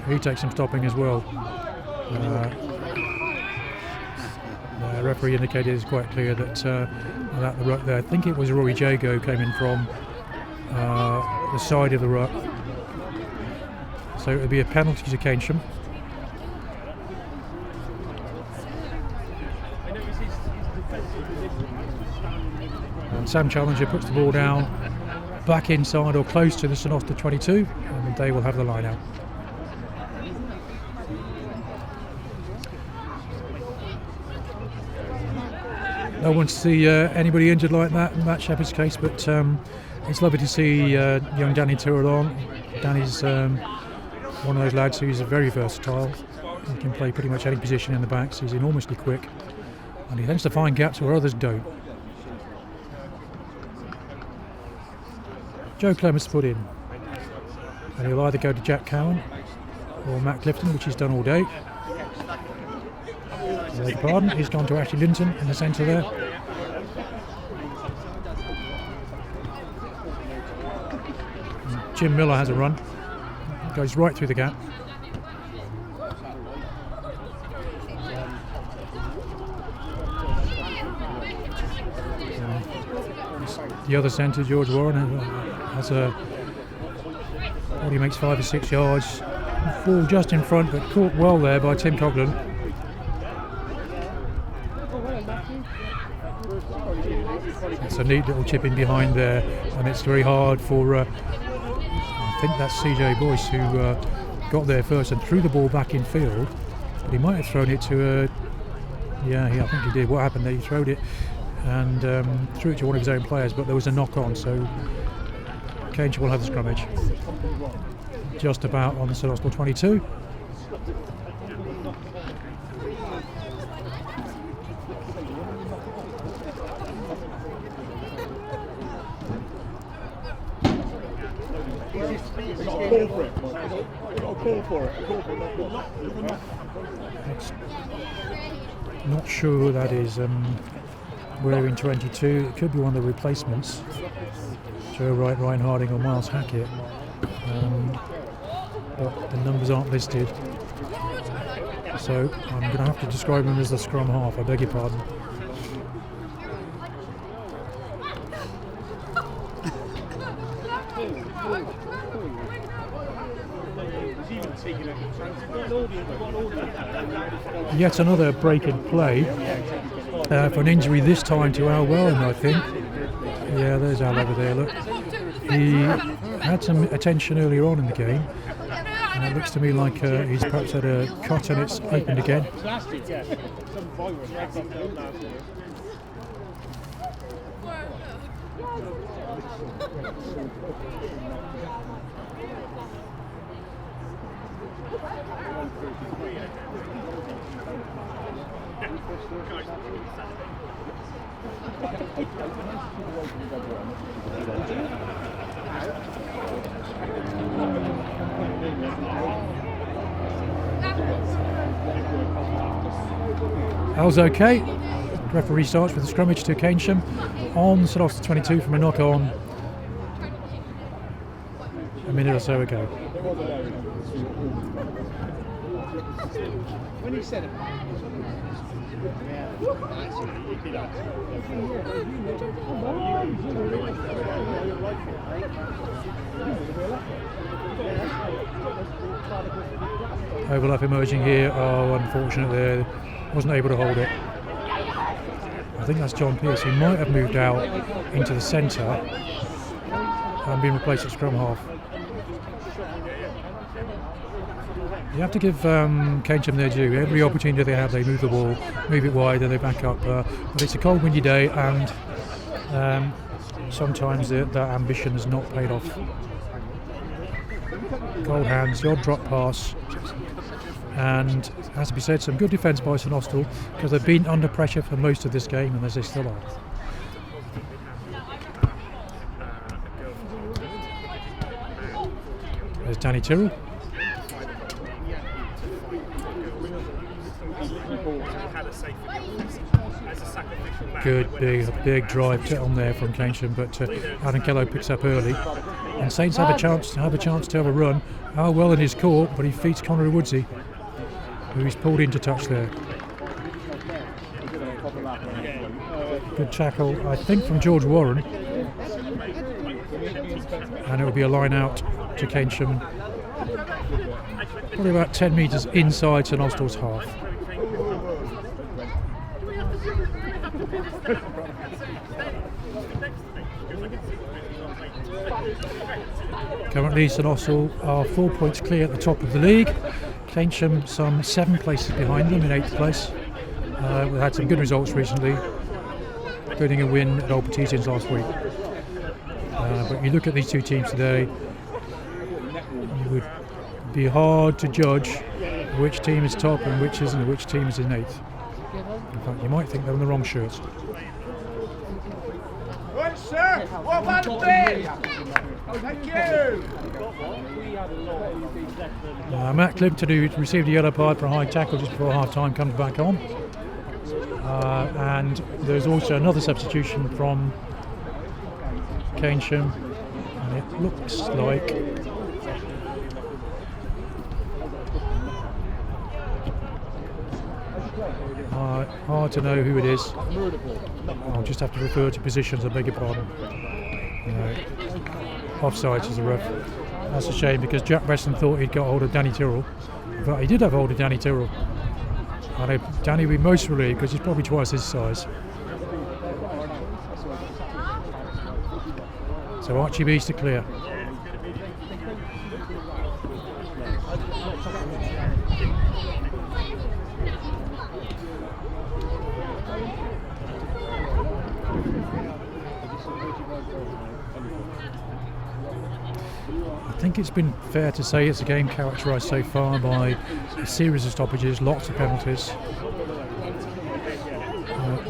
he takes some stopping as well. The referee indicated it's quite clear that that the ruck there, I think it was Rory Jago, came in from the side of the ruck. So it would be a penalty to Kensham. And Sam Challenger puts the ball down back inside or close to the St Austell 22, and they will have the line out. No one to see anybody injured like that in Matt Shepherd's case, but it's lovely to see young Danny Tyrrell on. Danny's one of those lads who's very versatile. He can play pretty much any position in the backs. He's enormously quick, and he tends to find gaps where others don't. Joe Clements put in, and he'll either go to Jack Cowan or Matt Clifton, which he's done all day. I beg your pardon, he's gone to Ashley Linton in the centre there. And Jim Miller has a run, goes right through the gap. The other centre, George Warren, has a he makes 5 or 6 yards. Ball just in front, but caught well there by Tim Coughlin. It's a neat little chip in behind there, and it's very hard for I think that's CJ Boyce who got there first and threw the ball back in field, but he might have thrown it to I think he did. What happened there, he throwed it and threw it to one of his own players, but there was a knock on, so Kensham will have the scrummage just about on the St Austell 22. Not sure who that is. Wearing 22, it could be one of the replacements. Joe Wright, Ryan Harding or Miles Hackett. But the numbers aren't listed. So I'm going to have to describe him as the scrum half, I beg your pardon. Yet another break in play for an injury this time to Al Welland, I think. Yeah, there's Al over there, look. He had some attention earlier on in the game, and it looks to me like he's perhaps had a cut and it's opened again. Al's okay. Referee starts with the scrummage to Keynsham on St Austell 22 from a knock on a minute or so ago. When he said it, Overlap emerging here. Oh, unfortunate there. Wasn't able to hold it. I think that's John Pearce. He might have moved out into the centre and been replaced at scrum half. You have to give Kensham their due. Every opportunity they have, they move the ball, move it wide, and they back up. But it's a cold, windy day, and sometimes that ambition has not paid off. Cold hands, the odd drop pass, and has to be said, some good defence by St Austell, because they've been under pressure for most of this game, and as they still are. There's Danny Tyrrell. Good big drive on there from Keynsham, but Adam Kello picks up early, and Saints have a chance to have a run. Al Welland is caught, but he feeds Conroy Woodsey, who he's pulled into touch there. Good tackle, I think, from George Warren, and it will be a line out to Keynsham, probably about 10 metres inside St Austell's half. Currently St Austell are 4 points clear at the top of the league. Keynsham some 7 places behind them in 8th place. We've had some good results recently, including a win at Old Petitians last week. But you look at these two teams today, you would be hard to judge which team is top and which isn't, which team is in 8th. In fact, you might think they're in the wrong shirts. Good, sir. Well done, Ben. Thank you. Matt Climpton, who received a yellow card for a high tackle just before half time, comes back on. And there's also another substitution from Kensham, and it looks like hard to know who it is. I'll just have to refer to positions, I beg your pardon. Offsides as a ref. That's a shame, because Jack Weston thought he'd got hold of Danny Tyrrell, but he did have hold of Danny Tyrrell. I know Danny will be most relieved because he's probably twice his size. So Archie Bees to clear. I think it's been fair to say it's a game characterised so far by a series of stoppages, lots of penalties,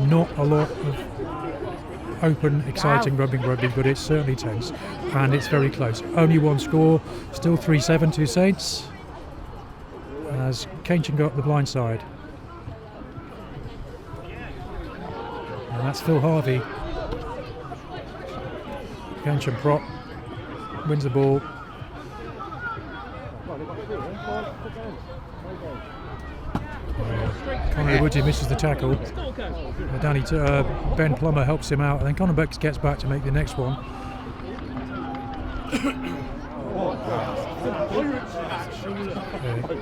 not a lot of open, exciting rugby, but it's certainly tense and it's very close. Only one score, still 3-7 to Saints, as Keynsham go up the blind side. And that's Phil Harvey. Kensham prop wins the ball. Conor Woody misses the tackle. Ben Plummer helps him out, and then Conor Becks gets back to make the next one.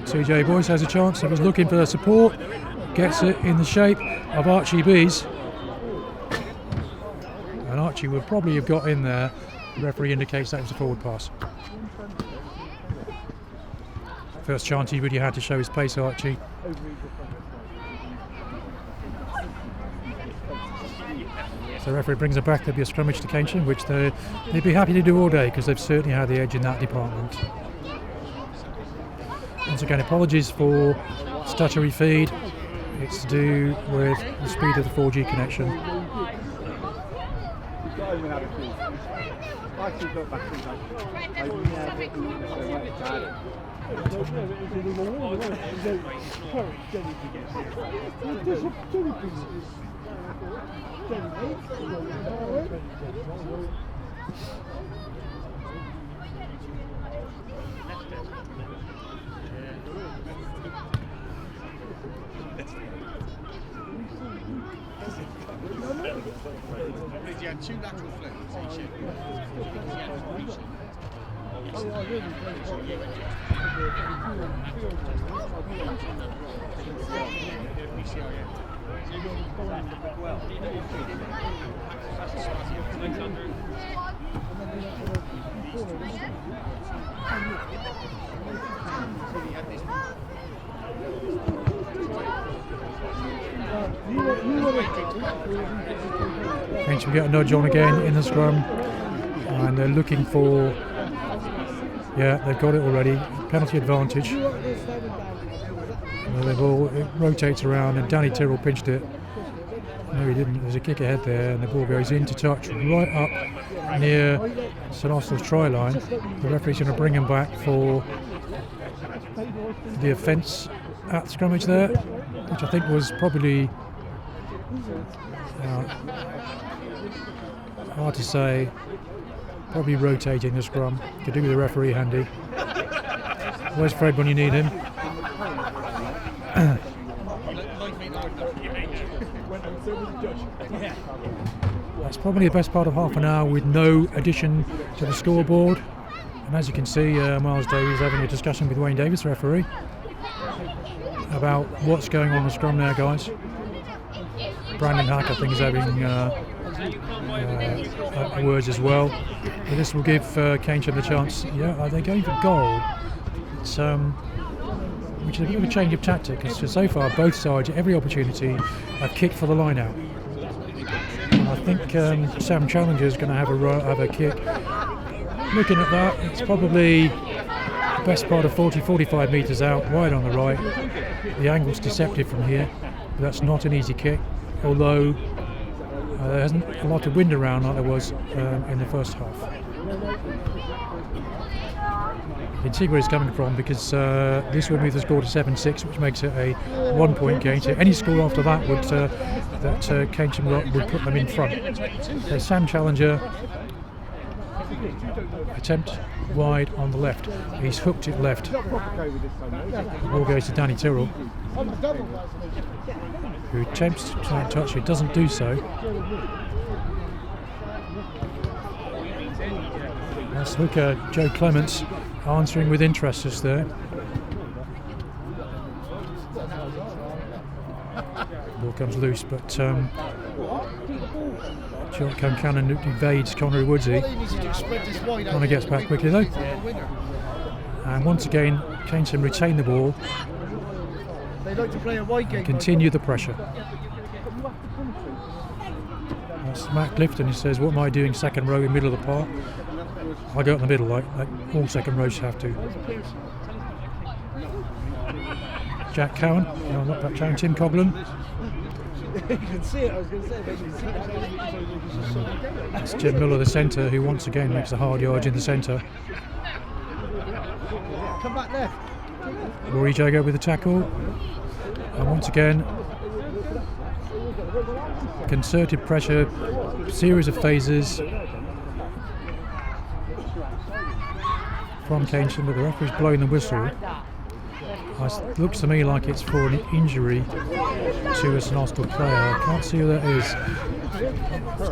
CJ Boyce has a chance. He was looking for support, gets it in the shape of Archie Bees, and Archie would probably have got in there. The referee indicates that was a forward pass. First chance he really had to show his pace, Archie. So the referee brings it back. There'll be a scrummage to Kensham, which they'd be happy to do all day, because they've certainly had the edge in that department. Once again, apologies for stuttery feed. It's to do with the speed of the 4G connection. You had 2 lateral flips each. Kensham get a nudge on again in the scrum, and they're looking for, yeah, they've got it already, penalty advantage. It rotates around, and Danny Tyrrell pinched it. No, he didn't. There's a kick ahead there, and the ball goes into touch right up near St Austell's try line. The referee's going to bring him back for the offence at the scrummage there, which I think was probably hard to say. Probably rotating the scrum. Could do with the referee handy. Where's Fred when you need him? That's probably the best part of half an hour with no addition to the scoreboard. And as you can see, Miles Davies having a discussion with Wayne Davis, referee, about what's going on in the scrum now, guys. Brandon Hack, I think, is having words as well. But this will give Keynsham the chance. Yeah, they're going for goal. It's, which is a bit of a change of tactic, because so far both sides, at every opportunity, have kicked for the line out. And I think Sam Challenger is going to have a kick. Looking at that, it's probably best part of 40-45 metres out, wide on the right. The angle's deceptive from here, but that's not an easy kick, although there isn't a lot of wind around like there was in the first half. You can see where it's coming from, because this would move the score to 7-6, which makes it a 1 point gain. So any score after that would Kensham would put them in front. So Sam Challenger, attempt wide on the left. He's hooked it left. The ball goes to Danny Tyrrell, who attempts to try and touch it, doesn't do so. Let's look at Joe Clements answering with interest just there. Ball comes loose, but John Cannon evades Connery Woodsy. Connor gets back quickly though. And once again, Keynsham retain the ball and continue the pressure. That's Matt Clifton, who says, what am I doing second row in the middle of the park? I go up the middle like all second rows have to. Jack Cowan, no, not Jack Cowan, Tim Coughlin. You can see it, I was going to say. That's Jim Miller, the centre, who once again makes a hard yardage in the centre. Come back there. Rory Jago with the tackle. And once again, concerted pressure, series of phases from Keynsham, but the referee's blowing the whistle. It looks to me like it's for an injury to a St Austell player. I can't see who that is.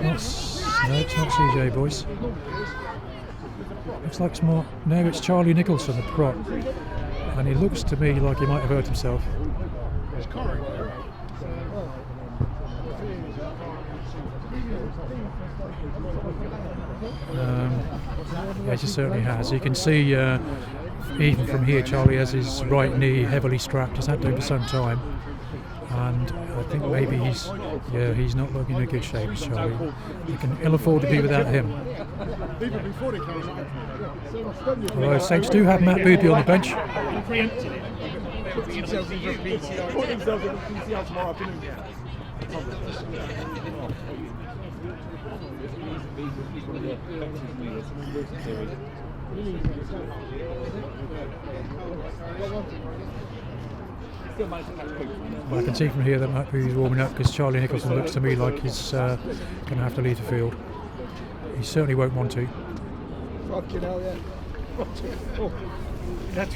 It's not CJ Boyce. Looks like it's more. No, it's Charlie Nicholson, the prop. And he looks to me like he might have hurt himself. Yes, he certainly has. You can see even from here, Charlie has his right knee heavily strapped. He's had to for some time, and I think maybe he's not looking in good shape, Charlie. You can ill afford to be without him. Although Saints do have Matt Boothby on the bench. Well, I can see from here that Matt Boothby's warming up, because Charlie Nicholson looks to me like he's going to have to leave the field. He certainly won't want to. Fucking hell, yeah. Oh, that's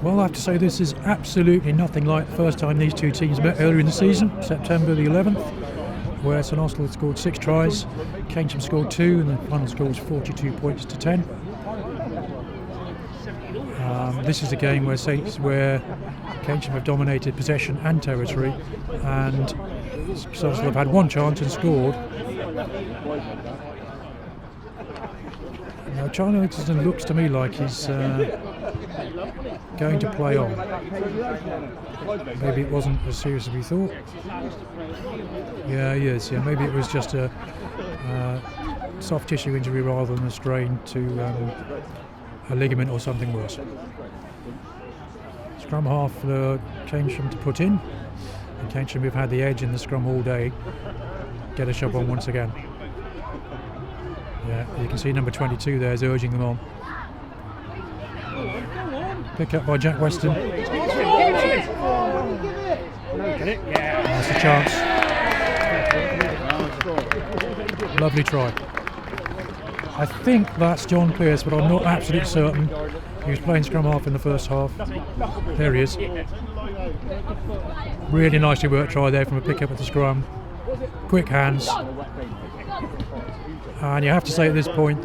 Well, I have to say this is absolutely nothing like the first time these two teams met earlier in the season, September the 11th, where St Austell had scored 6 tries, Keynsham scored 2, and the final score was 42 points to 10. This is a game where Keynsham have dominated possession and territory, and St Austell have had one chance and scored. Now Charlie Nicholson looks to me like he's going to play on. Maybe it wasn't as serious as we thought. Yeah, he is. Yeah, maybe it was just a soft tissue injury rather than a strain to a ligament or something worse. Scrum half for Kensham to put in. And Kensham, who've had the edge in the scrum all day, get a shove on once again. Yeah, you can see number 22 there is urging them on. Pick up by Jack Weston. That's a chance. Lovely try. I think that's John Pearce, but I'm not absolutely certain. He was playing scrum half in the first half. There he is. Really nicely worked try there from a pick up at the scrum. Quick hands. And you have to say at this point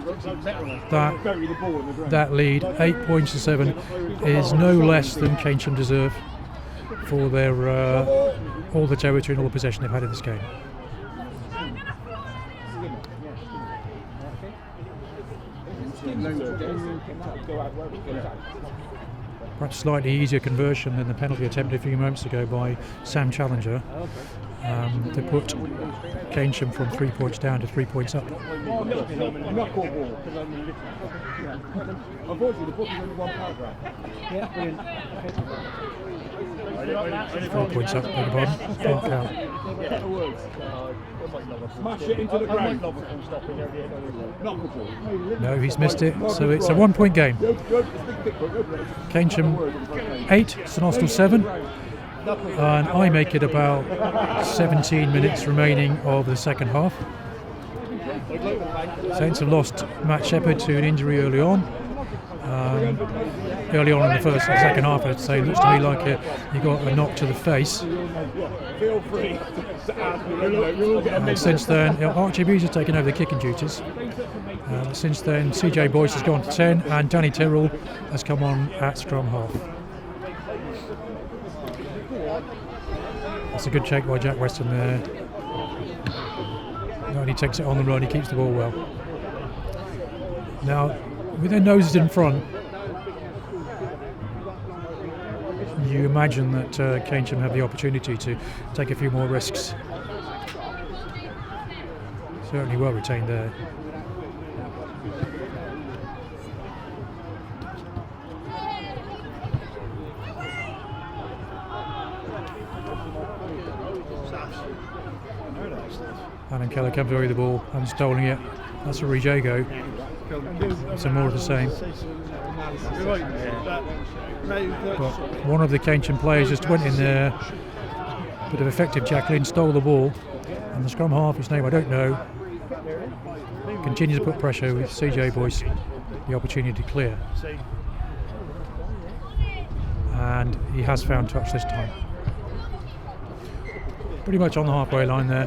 that lead, 8 points to 7, is no less than Keynsham deserve for their all the territory and all the possession they've had in this game. perhaps slightly easier conversion than the penalty attempted a few moments ago by Sam Challenger to put Keynsham from 3 points down to 3 points up. 4 points up, beg your pardon. Full count. Smash it into the ground. No, he's missed it, so it's a 1 point game. Keynsham 8, St Austell 7, and I make it about 17 minutes remaining of the second half. Saints have lost Matt Shepherd to an injury early on. Early on in the second half, I'd say. It looks to me like he got a knock to the face. And since then, Archie Bees has taken over the kicking duties. Since then, CJ Boyce has gone to 10, and Danny Tyrrell has come on at scrum half. That's a good check by Jack Weston there. And he takes it on the run, he keeps the ball well. Now, with their noses in front, you imagine that Keynsham have the opportunity to take a few more risks. Certainly well retained there. Alan Keller comes away with the ball and stolen it. That's a Rejago. So more of the same. But one of the Kensham players just went in there, bit of effective Jacqueline, stole the ball, and the scrum half, whose name I don't know, continues to put pressure with CJ Boyce the opportunity to clear. And he has found touch this time. Pretty much on the halfway line there.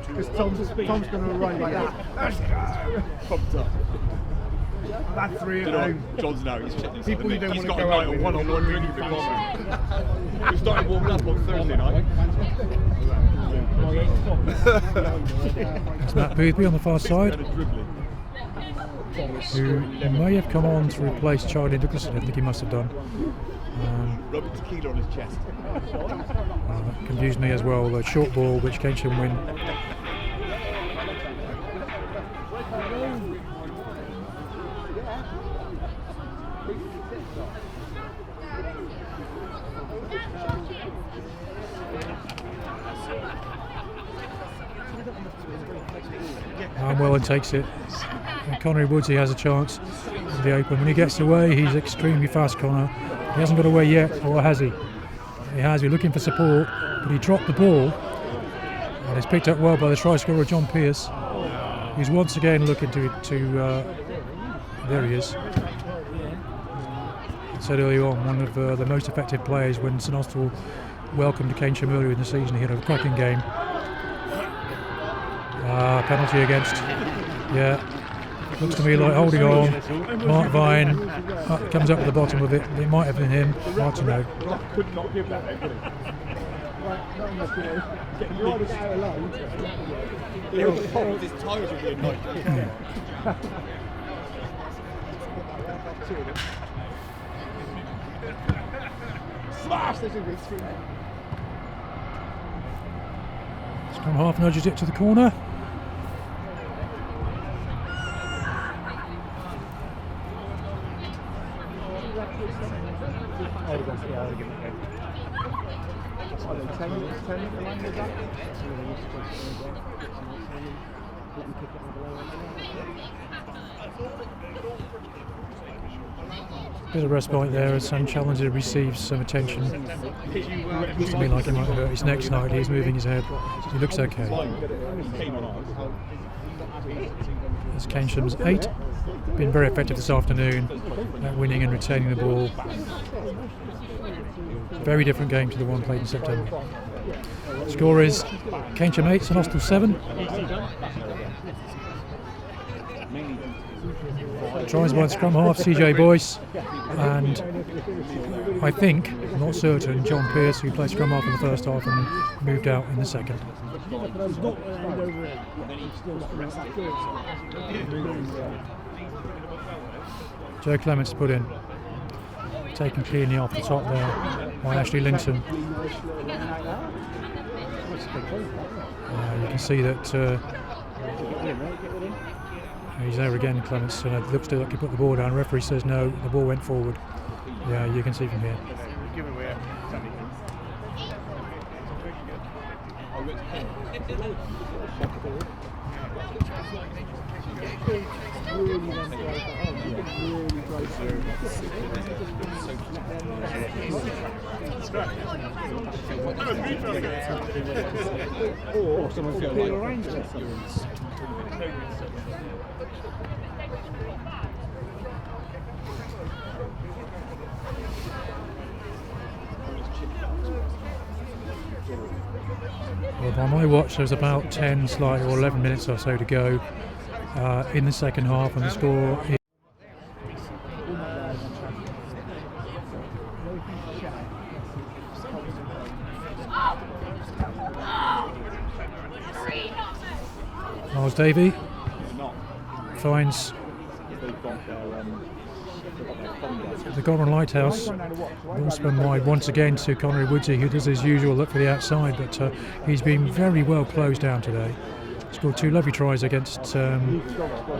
Because Tom's going to run like that. Pumped up. That's 3 at home. John's now. People who don't He's want got to a go night out of with one-on-one really big one. We started warming up on Thursday night. There's Matt Boothby on the far side, who may have come on to replace Charlie Nicholson. I think he must have done. Rubbing tequila on his chest. Confused me as well. The short ball, which Kensham win. Wellen takes it. And Connery Woodsy has a chance in the open. When he gets away, he's extremely fast, Connor. He hasn't got away yet, or has he? He has. He's looking for support, but he dropped the ball. And it's picked up well by the try scorer, John Pearce, who's once again looking to there he is. I said earlier on, one of the most effective players when St Austell welcomed Keynsham earlier in the season. He had a cracking game. Penalty against. Yeah. Looks to me like holding on. Mark Vine comes up at the bottom of it. It might have been him. Hard to know. Could not give that. His tyres would be a nightmare. Smash! There's a big swing. Scrum half nudges it to the corner. Bit of respite there as Sam Challenger receives some attention. Looks to me like he might hurt his neck slightly. He's moving his head. He looks okay. As Kensham's 8, been very effective this afternoon at winning and retaining the ball. Very different game to the one played in September. Score is Keynsham 8, St Austell 7. Tries by the scrum half, CJ Boyce, and I think, not certain, John Pearce, who played scrum half in the first half and moved out in the second. Joe Clements put in, taken cleanly off the top there by Ashley Linton. You can see that he's there again, Clements, and it looks like he put the ball down. Referee says no, the ball went forward. Yeah, you can see from here. Or someone feel like Well, by my watch, there's about 10, slightly, or 11 minutes or so to go in the second half, and the score is. Miles Davey finds the Cornwall Lighthouse. Ball spun wide once again to Connery Woodsey, who does his usual look for the outside, but he's been very well closed down today. Scored 2 lovely tries against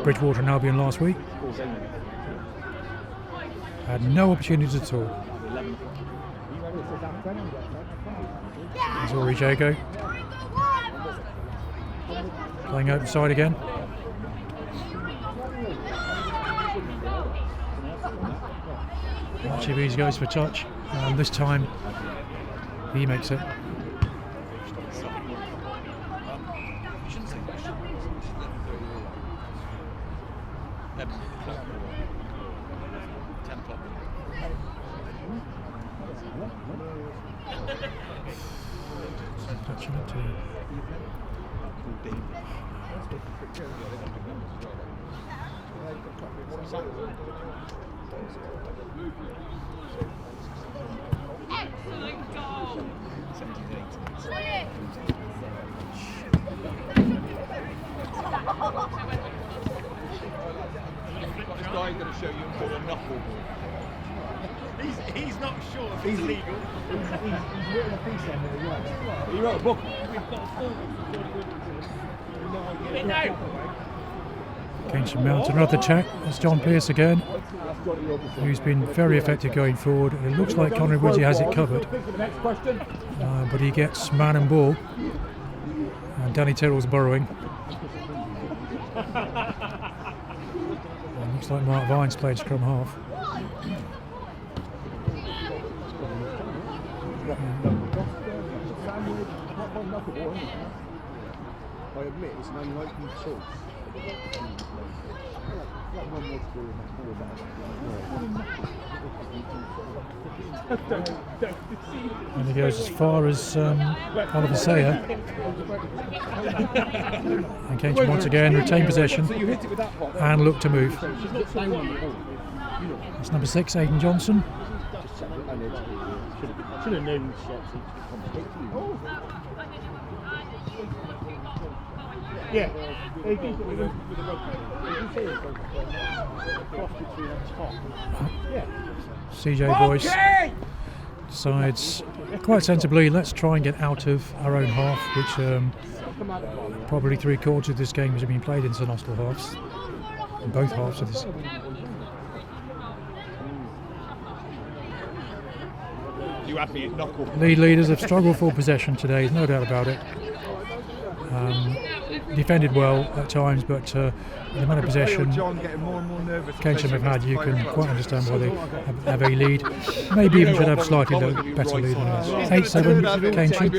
Bridgewater and Albion last week. Had no opportunities at all. There's Ori Jago playing open side again. Archie goes for touch, and this time he makes it. Touching it too. Excellent goal. This guy's going to show you called a knuckle. He's not sure if it's legal. He's written a piece on it as well. He wrote a book. Kensham mounts another attack. It's John Pearce again, who's been very effective going forward. It looks like Connery Woodsey has it covered, but he gets man and ball, and Danny Tyrrell's burrowing. And looks like Mark Vines played scrum half. I admit it's an unlikely choice. And he goes as far as Oliver Sayer. And Kensham once again retain possession and look to move. It's number 6, Aidan Johnson. Should have known yeah. CJ Boyce decides quite sensibly, let's try and get out of our own half, which probably 3/4 of this game has been played in St Austell halves, in both halves of this. You happy? Knuckle. Lead leaders have struggled for possession today, there's no doubt about it. Defended well at times, but the amount of possession Kensham have had, you can quite understand why they have a lead. Maybe even should have slightly better lead than this. 8-7 Kensham.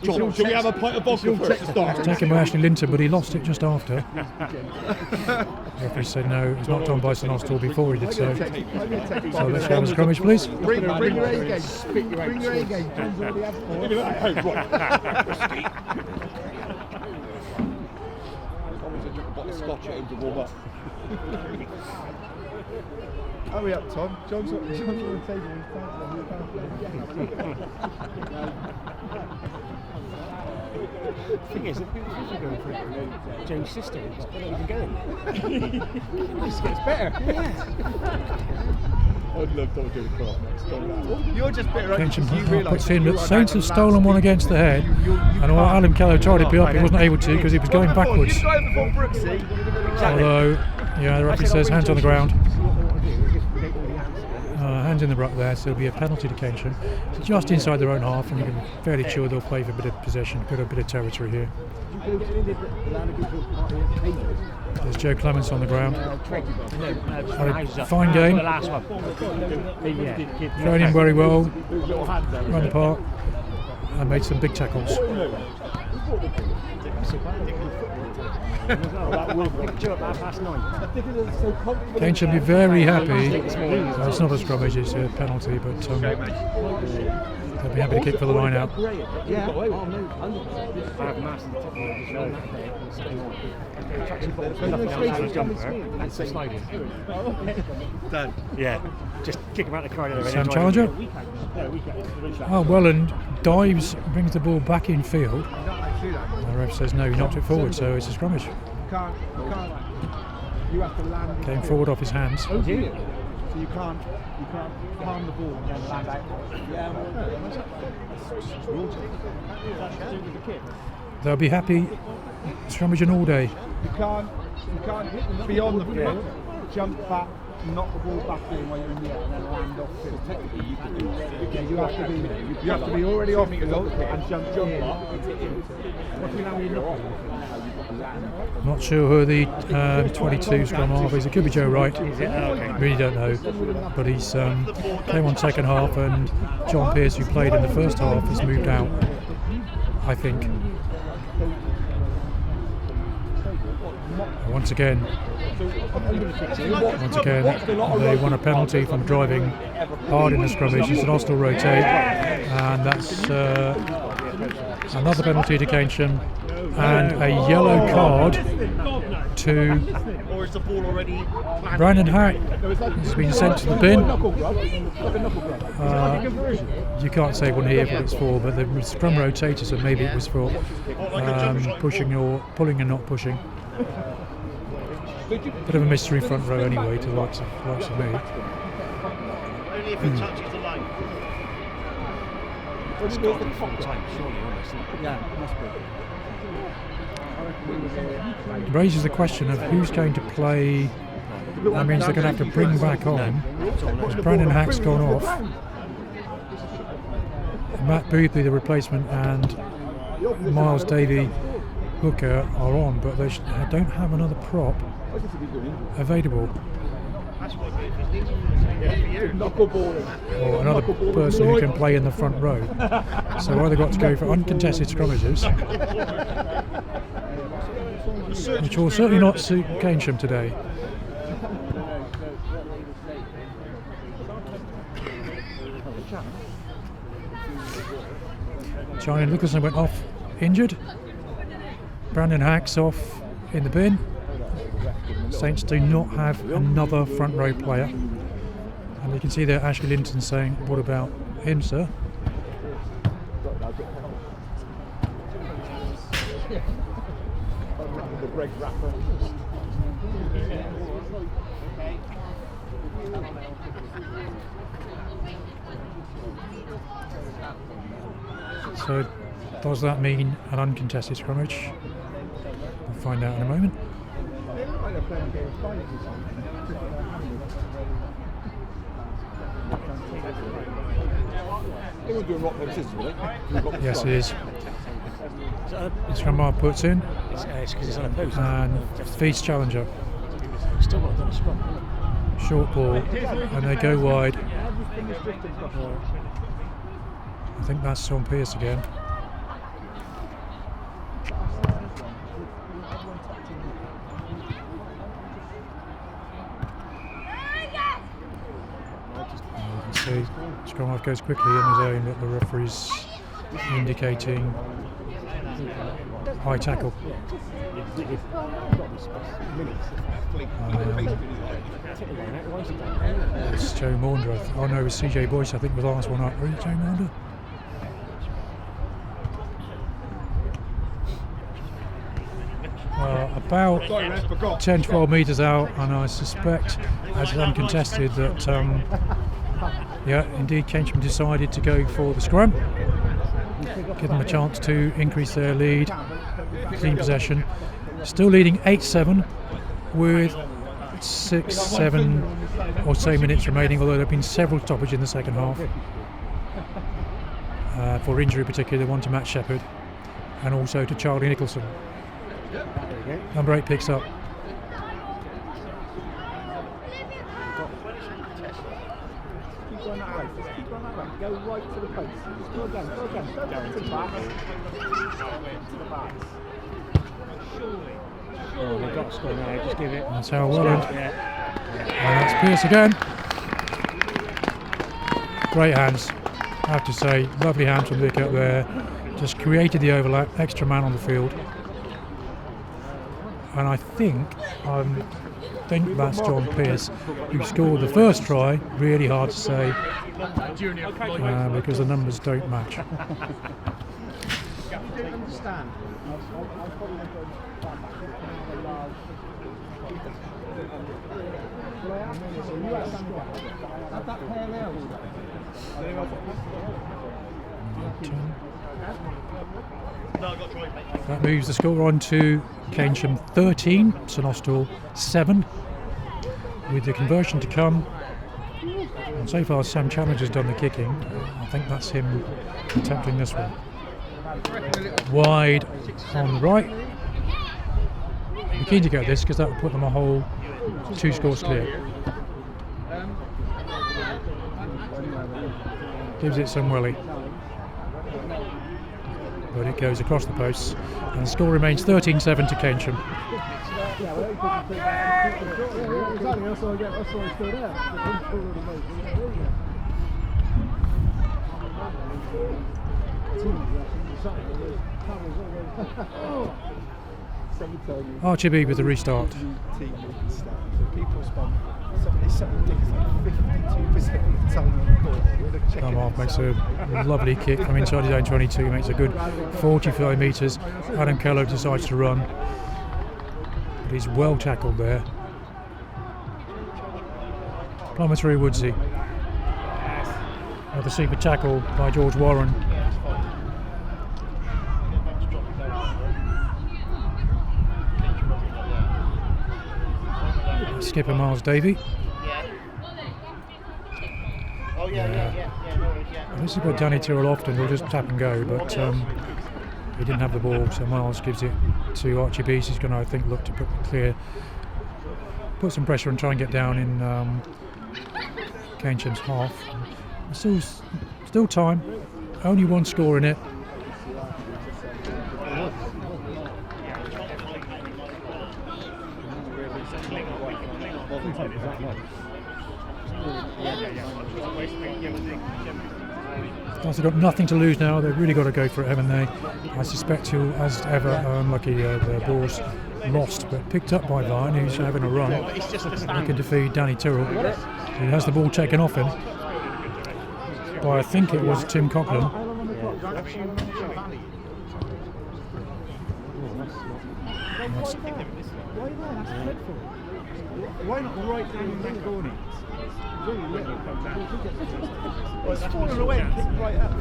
John, shall we have a pint of vodka first to start? Taken by Ashley Linton, but he lost it just after. The referee said no, it was knocked on by St Austell before he did so. So let's have a scrummage, please. Bring your A game. Bring your A game. John's already had 4. scotch at him to warm up. Hurry up, Tom. John's on the table. The thing is, if you're going for Joe's sister, it's not even going. It just gets better. Yeah. I'd love Tom to do the crop next time. You're just bitter, right? Kensham Because you realise puts in, you but are Saints now have the stolen last one of against the head. you And while Alan Keller tried to be up, he wasn't able to because he was going backwards. You drive before Brooksy. Although, yeah, the referee says hands on the ground. Hands in the ruck there, so it'll be a penalty to Keynsham. So just inside their own half, and you can be fairly sure they'll play for a bit of possession, a bit of territory here. There's Joe Clements on the ground. Fine game. Thrown in very well, run the park, and made some big tackles. Kensham be very happy. It's not a scrummage, it's a penalty, but they'll be happy to kick for the line out. Yeah, just kick him out the corridor. Sam Challenger. Oh, Welland dives, brings the ball back in field. The ref says no, he knocked it forward, so it's a scrummage. You can't. You have to land. Came forward off his hands. So you can't palm the ball and then land out. They'll be happy scrummaging all day. You can't be on the field, jump back, knock the ball back in while you're in the air and then land off field. Technically you can do that. Yeah, you have to be already off field and jump in. Not sure who the 22 scrum half is. It could be Joe Wright. Really don't know. But he's came on second half, and John Pearce, who played in the first half, has moved out, I think. Once again, they won a penalty from driving hard in the scrummage. It's an Austell rotate, and that's another penalty to Keynsham, and a yellow card to Brandon Hack. He's been sent to the bin. You can't say one here what it's for, but the scrum rotator, so maybe it was for pushing or pulling and not pushing. Bit of a mystery front row anyway, to the likes of me. Only if it touches the line. It's got to be full time, surely, almost. Yeah, must be. It raises the question of who's going to play. That means they're going to have to bring back on. Because Brandon Hack's gone off. Matt Boothby, the replacement, and Miles Davey Hooker are on, but they don't have another prop available. Or another person who can play in the front row. So either got to go for uncontested scrummages, which will certainly not suit Keynsham today. Charlie Nicholson went off injured. Brandon Hack's off in the bin. Saints do not have another front row player. And you can see there Ashley Linton saying, what about him, sir? So does that mean an uncontested scrummage? We'll find out in a moment. Yes, it is. The scrum half puts in It's because it's on a post. and feeds challenger. Still got done a scrum. Short ball, and they go wide. I think that's Sean Pearce again. You can see scrum half goes quickly in the zone, but the referee's indicating high tackle. It's Joe Maunder. Oh no, it was CJ Boyce, I think, was the last one up. Was it Joe Maunder? About 10-12 metres out, and I suspect, as it's uncontested, that yeah, indeed Kensham decided to go for the scrum, give them a chance to increase their lead, clean possession. Still leading 8-7 with 6-7 or so minutes remaining, although there have been several stoppages in the second half. For injury particularly, one to Matt Shepherd and also to Charlie Nicholson. Number 8 picks up. Keep going that way. Keep going that way. Go right to the post. Go again. Go again. Go to the back. To the back. Oh, they've got to score now. Just give it. That's how Welland. Yeah. And that's Pierce again. Great hands, I have to say. Lovely hands from Vic up there. Just created the overlap. Extra man on the field. And I think that's John Pierce, who scored the first try. Really hard to say because the numbers don't match. That moves the score on to Keynsham 13, St Austell 7, with the conversion to come. And so far Sam Challenger's done the kicking. I think that's him attempting this one. Wide on the right. We're keen to get this because that will put them a whole 2 scores clear. Gives it some willy. But it goes across the posts, and the score remains 13-7 to Keynsham. Archie B with the restart. Come off, makes a lovely kick from inside his own 22, makes a good 45 metres. Adam Keller decides to run, but he's well tackled there. Plummetary Woodsy. Another super tackle by George Warren. Skipper Miles Davey. This is where Danny Tyrrell often will just tap and go, but he didn't have the ball, so Miles gives it to Archie Beast. He's going to, I think, look to put some pressure and try and get down in Kenham's half. Still time, only 1 score in it. They've got nothing to lose now. They've really got to go for it, haven't they? I suspect he'll, as ever, unlucky the ball's lost, but picked up by Vine, who's having a run. Looking to feed Danny Tyrrell. He has the ball taken off him by, I think it was Tim Coughlin. Why not right down in that corner? It's fallen away and kicked right up.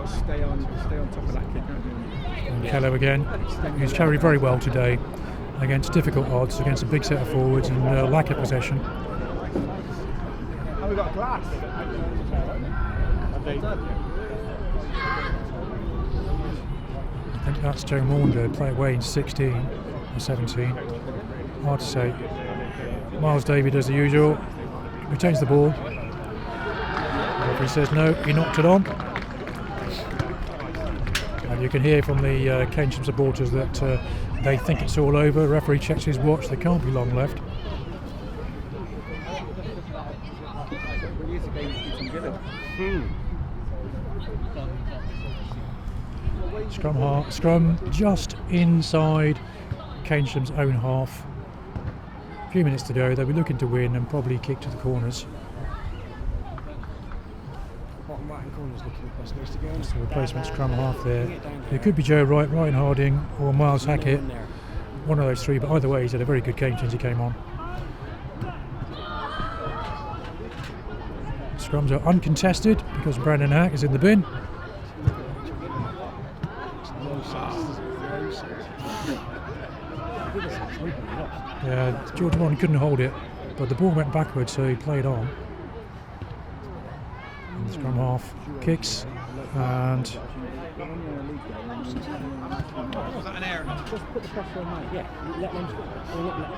Stay on top of that kick. And Keller again, who's carried very well today against difficult odds, against a big set of forwards and lack of possession. Oh, we got glass. I think that's Joe Maunder, play away in 16 or 17. Hard to say. Miles Davey does the usual, retains the ball. The referee says no, he knocked it on. And you can hear from the Kensham supporters that they think it's all over. The referee checks his watch, there can't be long left. Scrum just inside Keynsham's own half. A few minutes to go. They'll be looking to win and probably kick to the corners. Bottom right hand corner's looking the best place to go. That's the replacement scrum half there. It could be Joe Wright, Ryan Harding, or Miles Hackett. One of those three, but either way, he's had a very good game since he came on. Scrums are uncontested because Brandon Hack is in the bin. Yeah, George Warren couldn't hold it, but the ball went backwards, so he played on. And the scrum half kicks, and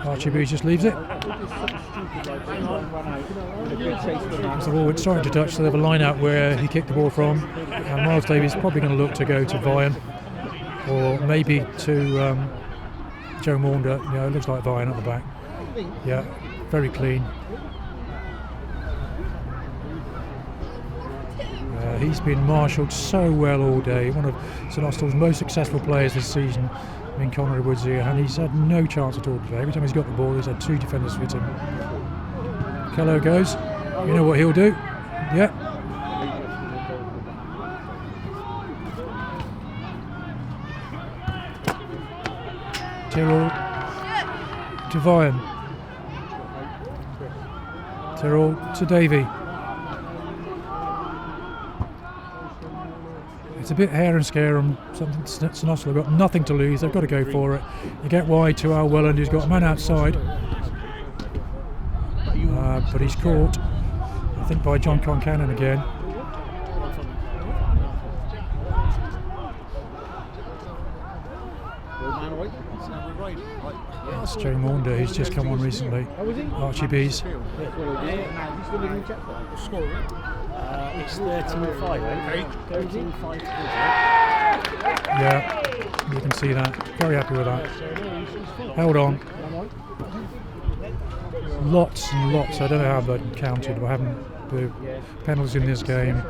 Archie Bees just leaves it. The ball went straight to touch, so they have a line out where he kicked the ball from, and Miles Davies is probably going to look to go to Vian, or maybe to Joe Maunder. Yeah, it looks like Vian at the back. Yeah, very clean. He's been marshalled so well all day. One of St Austell's most successful players this season, in Connery Woods here, and he's had no chance at all today. Every time he's got the ball, he's had two defenders fit him. Kello goes. You know what he'll do? Yeah. Tyrrell to Vian. Tyrrell to Davey. It's a bit hair and scare and something. St Austell have got nothing to lose. They've got to go for it. You get wide to Al Welland, who's got a man outside, but he's caught, I think, by John Concannon again. That's Joe Maunder, who's just come on recently. Archie Bees. It's 13-5, right? 13-5. Yeah, you can see that. Very happy with that. Held on. Lots and lots. I don't know how that counted. I haven't. The penalties in this game.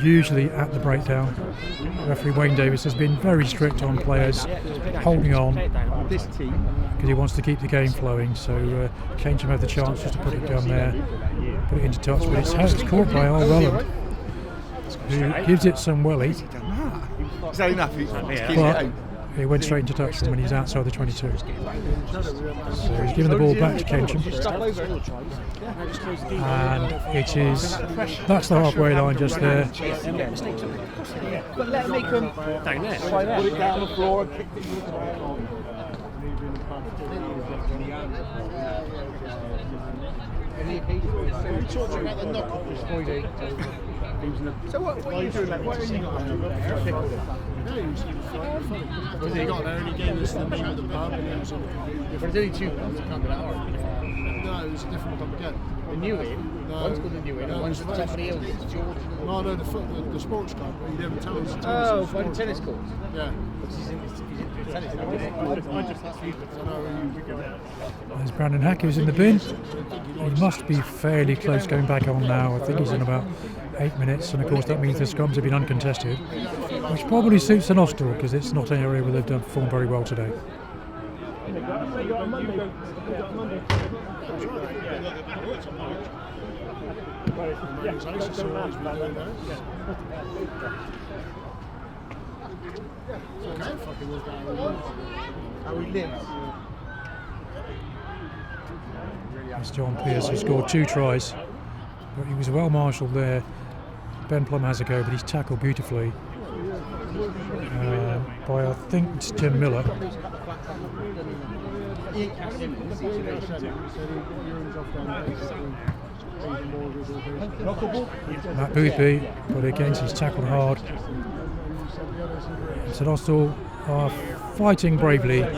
Usually at the breakdown. Referee Wayne Davis has been very strict on players holding on because he wants to keep the game flowing. So Kensham had the chance just to put it down there, put it into touch, but it's caught by Al Welland, who gives it some welly. Is that enough? But he went straight into touch when he's outside the 22. So he's given the ball back to Kensham. And it is, that's the halfway line just there. But let me come Down there. put it down the floor and kick it. So what are you doing? What are you not doing? He got there and he gave us the name of the pub and it was on the computer. But it's only 2 pubs, it can't be that hard. No, it was a different pub again. The New Inn? No. One's called the New Inn, and one's the Somebody else. George. No, no, the sports club, but he didn't tell us. Oh, by the tennis courts? Yeah. He's into tennis now. There's Brandon Hack, who's in the bin. He must be fairly close going back on now. I think he's in about 8 minutes, and of course that means the scrums have been uncontested, which probably suits St Austell because it's not an area where they've performed very well today. That's John Pearce, who scored 2 tries, but he was well marshalled there. Ben Plum has a go, but he's tackled beautifully by, I think it's Jim Miller. Matt Boothby, but again he's tackled hard. St Austell are fighting bravely. To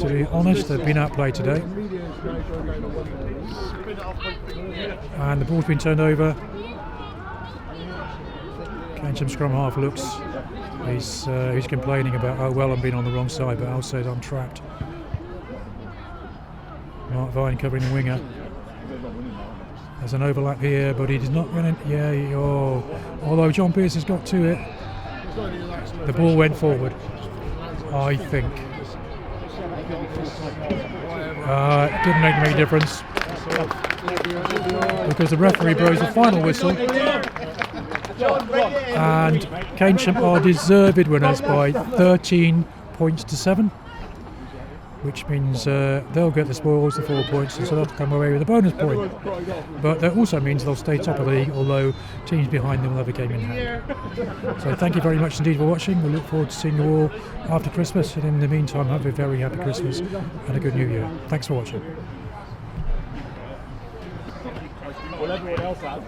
be honest, they've been outplayed today. And the ball's been turned over. Kensham scrum half looks, he's complaining about how well I'm being on the wrong side, but Al says I'm trapped. Mark Vine covering the winger. There's an overlap here, but he does not run it. Yeah, although John Pearce has got to it, the ball went forward, I think. It didn't make any difference because the referee blows the final whistle, and Kensham are deserved winners by 13 points to 7, which means they'll get the spoils, the 4 points, and so they'll come away with a bonus point. But that also means they'll stay top of the league, although teams behind them will have a game in hand. So thank you very much indeed for watching. We look forward to seeing you all after Christmas, and in the meantime, have a very happy Christmas and a good New Year. Thanks for watching. Well, everyone else has.